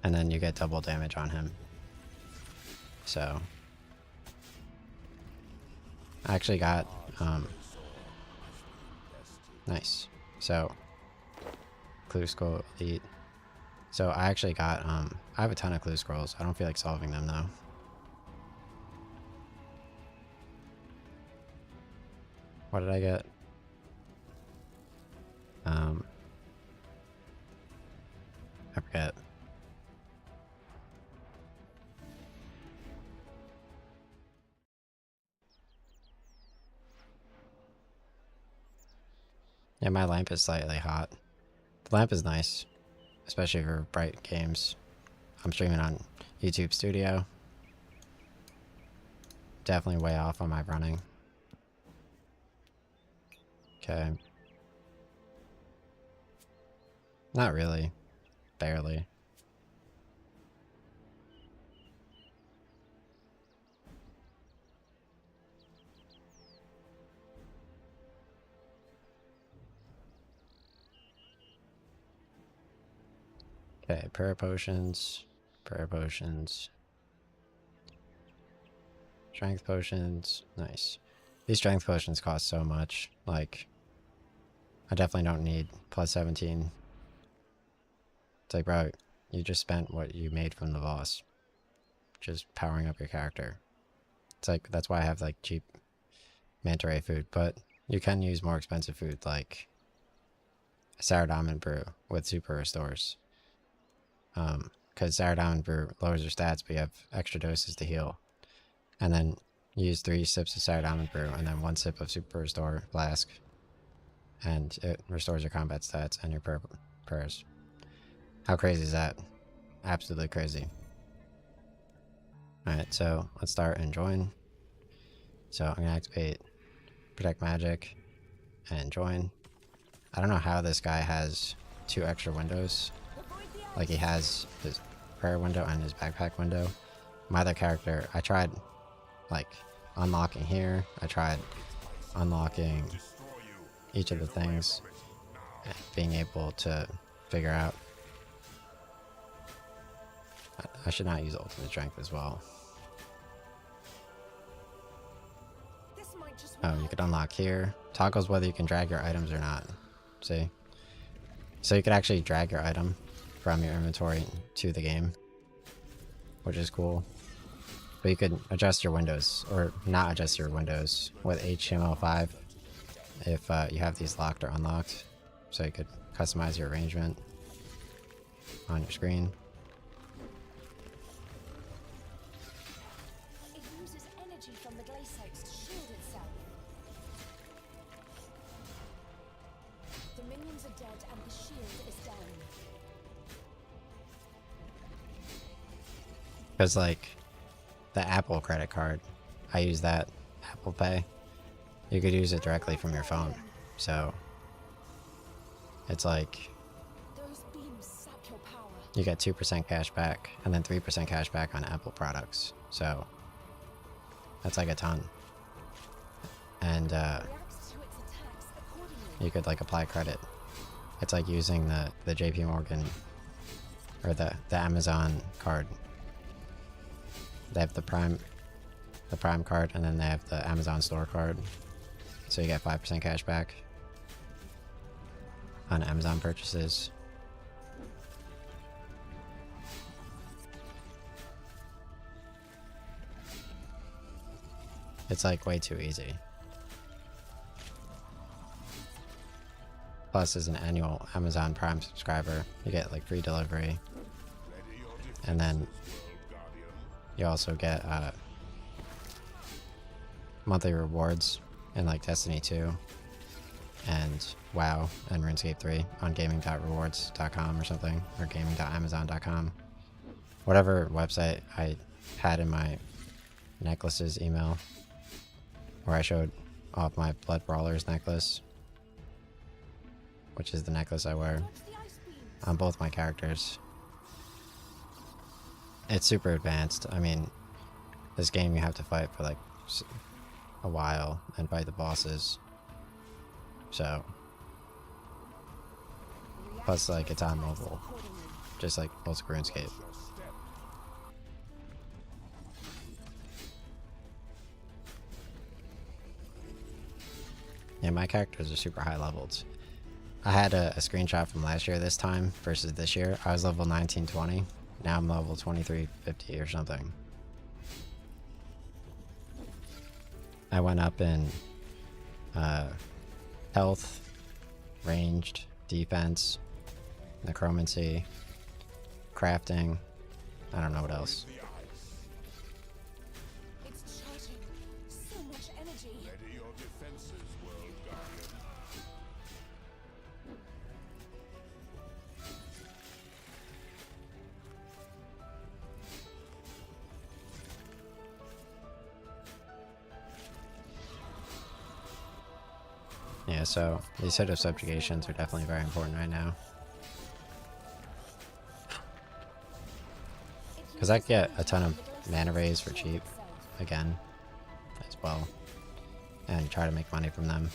and then you get double damage on him. So I actually got nice. So clue scroll elite. So I actually got I have a ton of clue scrolls. I don't feel like solving them though. What did I get? I forget. Yeah, my lamp is slightly hot. The lamp is nice, especially for bright games. I'm streaming on YouTube Studio. Definitely way off on my running. Okay. Not really. Barely. Okay, prayer potions. Prayer potions. Strength potions. Nice. These strength potions cost so much. Like, I definitely don't need plus 17. It's like, bro, you just spent what you made from the boss. Just powering up your character. It's like, that's why I have like cheap manta ray food, but you can use more expensive food like a sour diamond brew with super restores. Because sour diamond brew lowers your stats, but you have extra doses to heal. And then use 3 sips of sour diamond brew and then 1 sip of super restore flask, and it restores your combat stats and your prayers. How crazy is that? Absolutely crazy. Alright, so let's start and join. So I'm gonna activate protect magic and join. I don't know how this guy has 2 extra windows. Like, he has his prayer window and his backpack window. My other character, I tried like unlocking here. I tried unlocking each of the things and being able to figure out. I should not use ultimate strength as well. This might just Oh, you could unlock here. Toggles whether you can drag your items or not. See? So you could actually drag your item from your inventory to the game, which is cool. But you could adjust your windows, or not adjust your windows, with HTML5 if you have these locked or unlocked. So you could customize your arrangement on your screen. Because, like, the Apple credit card, I use that Apple Pay. You could use it directly from your phone. So, it's like, Those beams sap your power. you get 2% cash back, and then 3% cash back on Apple products. So, that's like a ton. And, Reacts to its attacks accordingly. you could, like, apply credit. It's like using the JP Morgan, or the Amazon card. They have the Prime card, and then they have the Amazon store card. So you get 5% cash back on Amazon purchases. It's like way too easy. Plus, as an annual Amazon Prime subscriber, you get like free delivery. And then you also get monthly rewards in like Destiny 2 and WoW and RuneScape 3 on gaming.rewards.com or something, or gaming.amazon.com. Whatever website I had in my necklaces email, where I showed off my Blood Brawlers necklace, which is the necklace I wear Dodge the ice beams. on both my characters. It's super advanced. I mean, this game you have to fight for like a while and fight the bosses. So, plus like it's on mobile, Accordingly. just like most RuneScape. Yeah, my characters are super high leveled. I had a screenshot from last year this time versus this year. I was level 1920. Now I'm level 2350 or something. I went up in health, ranged, defense, necromancy, crafting. I don't know what else. It's charging. So much energy. Ready your defenses, World Guardian. Yeah, so these sort of subjugations are definitely very important right now. Because I get a ton of mana rays for cheap, again, as well. And try to make money from them.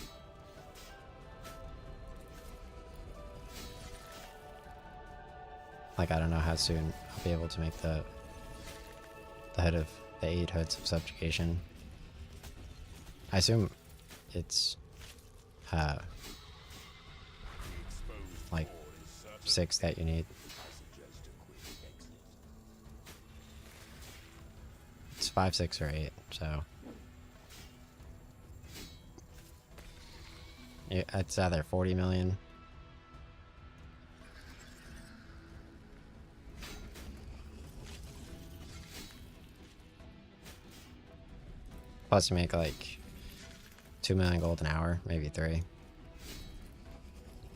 Like, I don't know how soon I'll be able to make the hood of the 8 hoods of subjugation. I assume it's like 6 that you need. It's 5, 6, or 8, so yeah, it's either 40 million. Plus you make like 2 million gold an hour, maybe 3.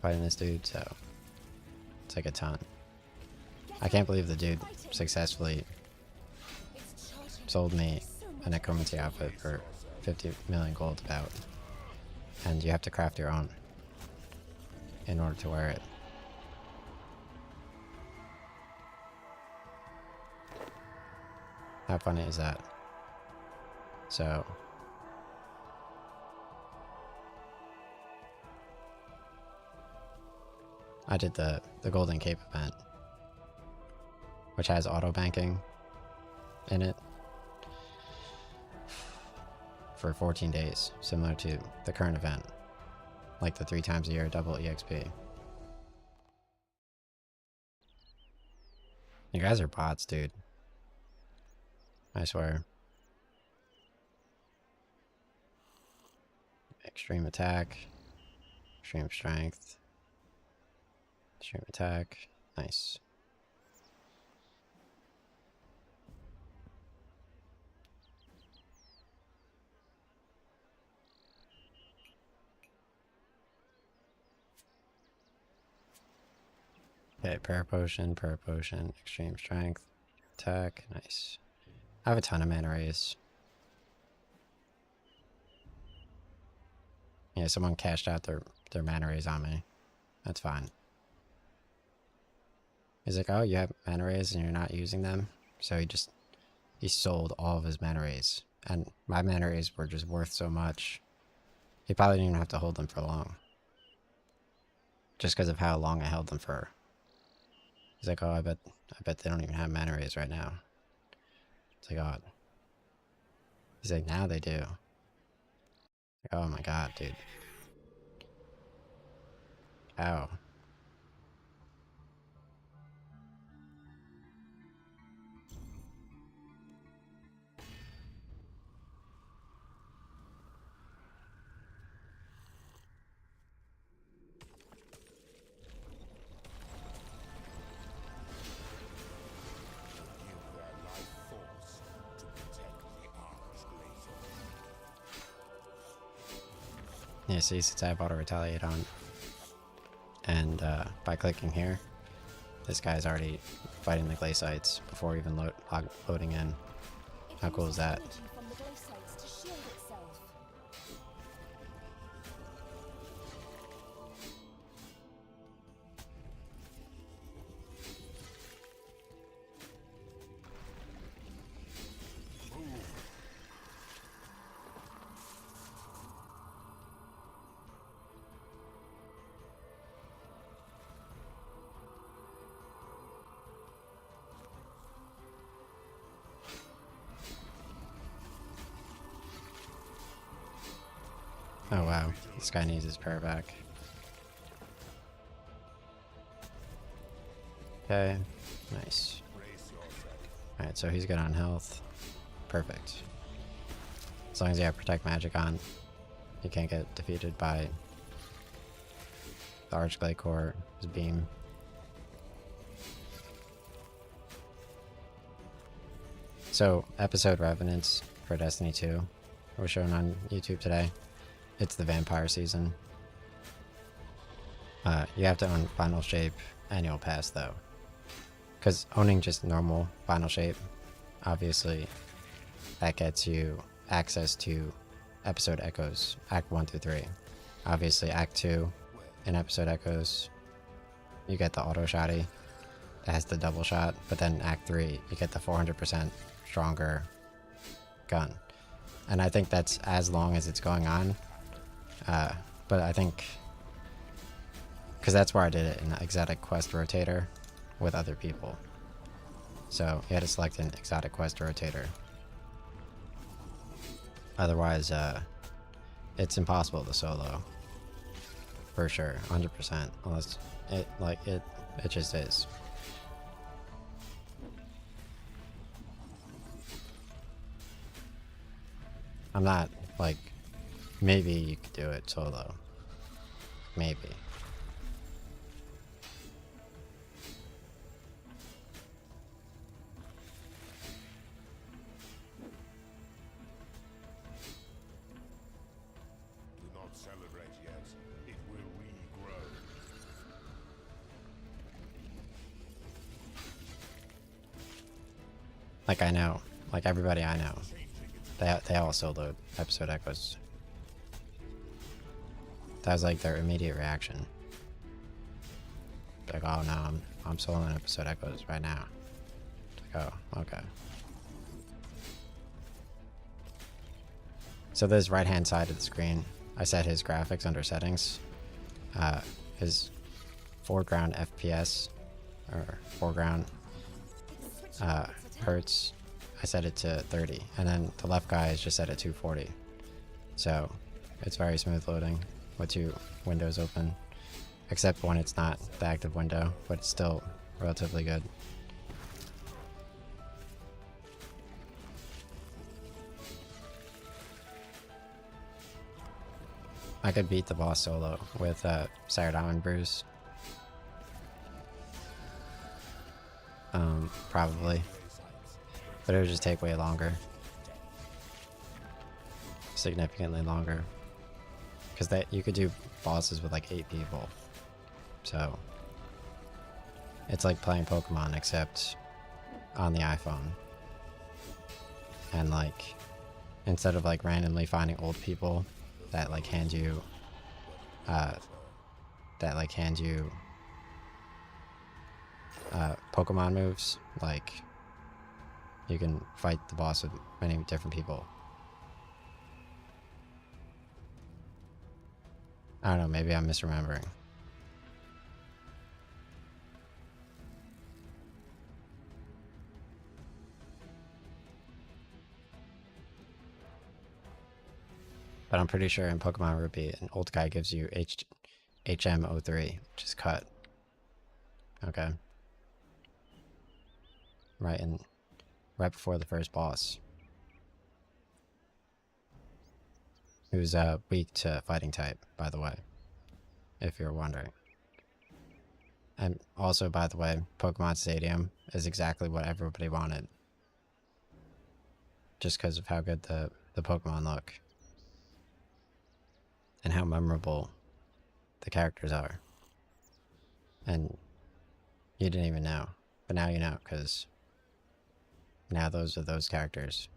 Fighting this dude, so it's like a ton. I can't believe the dude successfully It's charging. sold me So a much necromancy outfit for 50 million gold about. And you have to craft your own in order to wear it. How funny is that? So I did the Golden Cape event, which has auto banking in it for 14 days, similar to the current event, like the 3 times a year double EXP. You guys are bots, dude. I swear. Extreme attack, extreme strength, extreme attack. Nice. Okay, prayer potion, extreme strength. attack. Nice. I have a ton of mana rays. Yeah, someone cashed out their mana rays on me. That's fine. He's like, oh, you have mana rays and you're not using them? So he sold all of his mana rays. And my mana rays were just worth so much. He probably didn't even have to hold them for long. Just because of how long I held them for. He's like, oh, I bet they don't even have mana rays right now. It's like, oh. He's like, now they do. Like, oh my god, dude. Ow. Give their life force to protect the Archblazer. Yeah, see, since I have auto retaliate on, and by clicking here, this guy's already fighting the glacites before even loading in. It How cool is uses that? energy from the glacites to shield itself. Oh wow, this guy needs his prayer back. Okay, nice. Brace yourself. Alright, so he's good on health. Perfect. As long as you have protect magic on, you can't get defeated by the Archglacior's beam. So, episode Revenants for Destiny 2 was shown on YouTube today. It's the vampire season. You have to own Final Shape Annual Pass though. Because owning just normal Final Shape, obviously, that gets you access to episode echoes, Act 1 through 3. Obviously, Act 2 in episode echoes, you get the auto shotty that has the double shot, but then Act 3, you get the 400% stronger gun. And I think that's as long as it's going on. But I think, because that's where I did it, in the exotic quest rotator with other people. So you had to select an exotic quest rotator. Otherwise, it's impossible to solo. For sure, 100%. Unless it just is. I'm not, like, maybe you could do it solo. Maybe. Do not celebrate yet. It will regrow. Like, I know. Like, everybody I know. They all soloed episode echoes. That was like their immediate reaction. Like, oh no, I'm soloing episode echoes right now. It's like, oh, okay. So this right hand side of the screen, I set his graphics under settings. His foreground FPS or foreground It's switching its attack. hertz, I set it to 30, and then the left guy is just set at 240. So it's very smooth loading with two windows open, except when it's not the active window, but it's still relatively good. I could beat the boss solo with Saradomin Bruise. Probably. But it would just take way longer. Significantly longer. Because you could do bosses with like 8 people. So it's like playing Pokemon, except on the iPhone. And like, instead of like randomly finding old people that like hand you, Pokemon moves, like you can fight the boss with many different people. I don't know, maybe I'm misremembering. But I'm pretty sure in Pokemon Ruby, an old guy gives you HM03, which is cut. Okay. Right before the first boss. Who's weak to fighting type, by the way, if you're wondering. And also, by the way, Pokemon Stadium is exactly what everybody wanted. Just because of how good the Pokemon look. And how memorable the characters are. And you didn't even know. But now you know, because now those are those characters.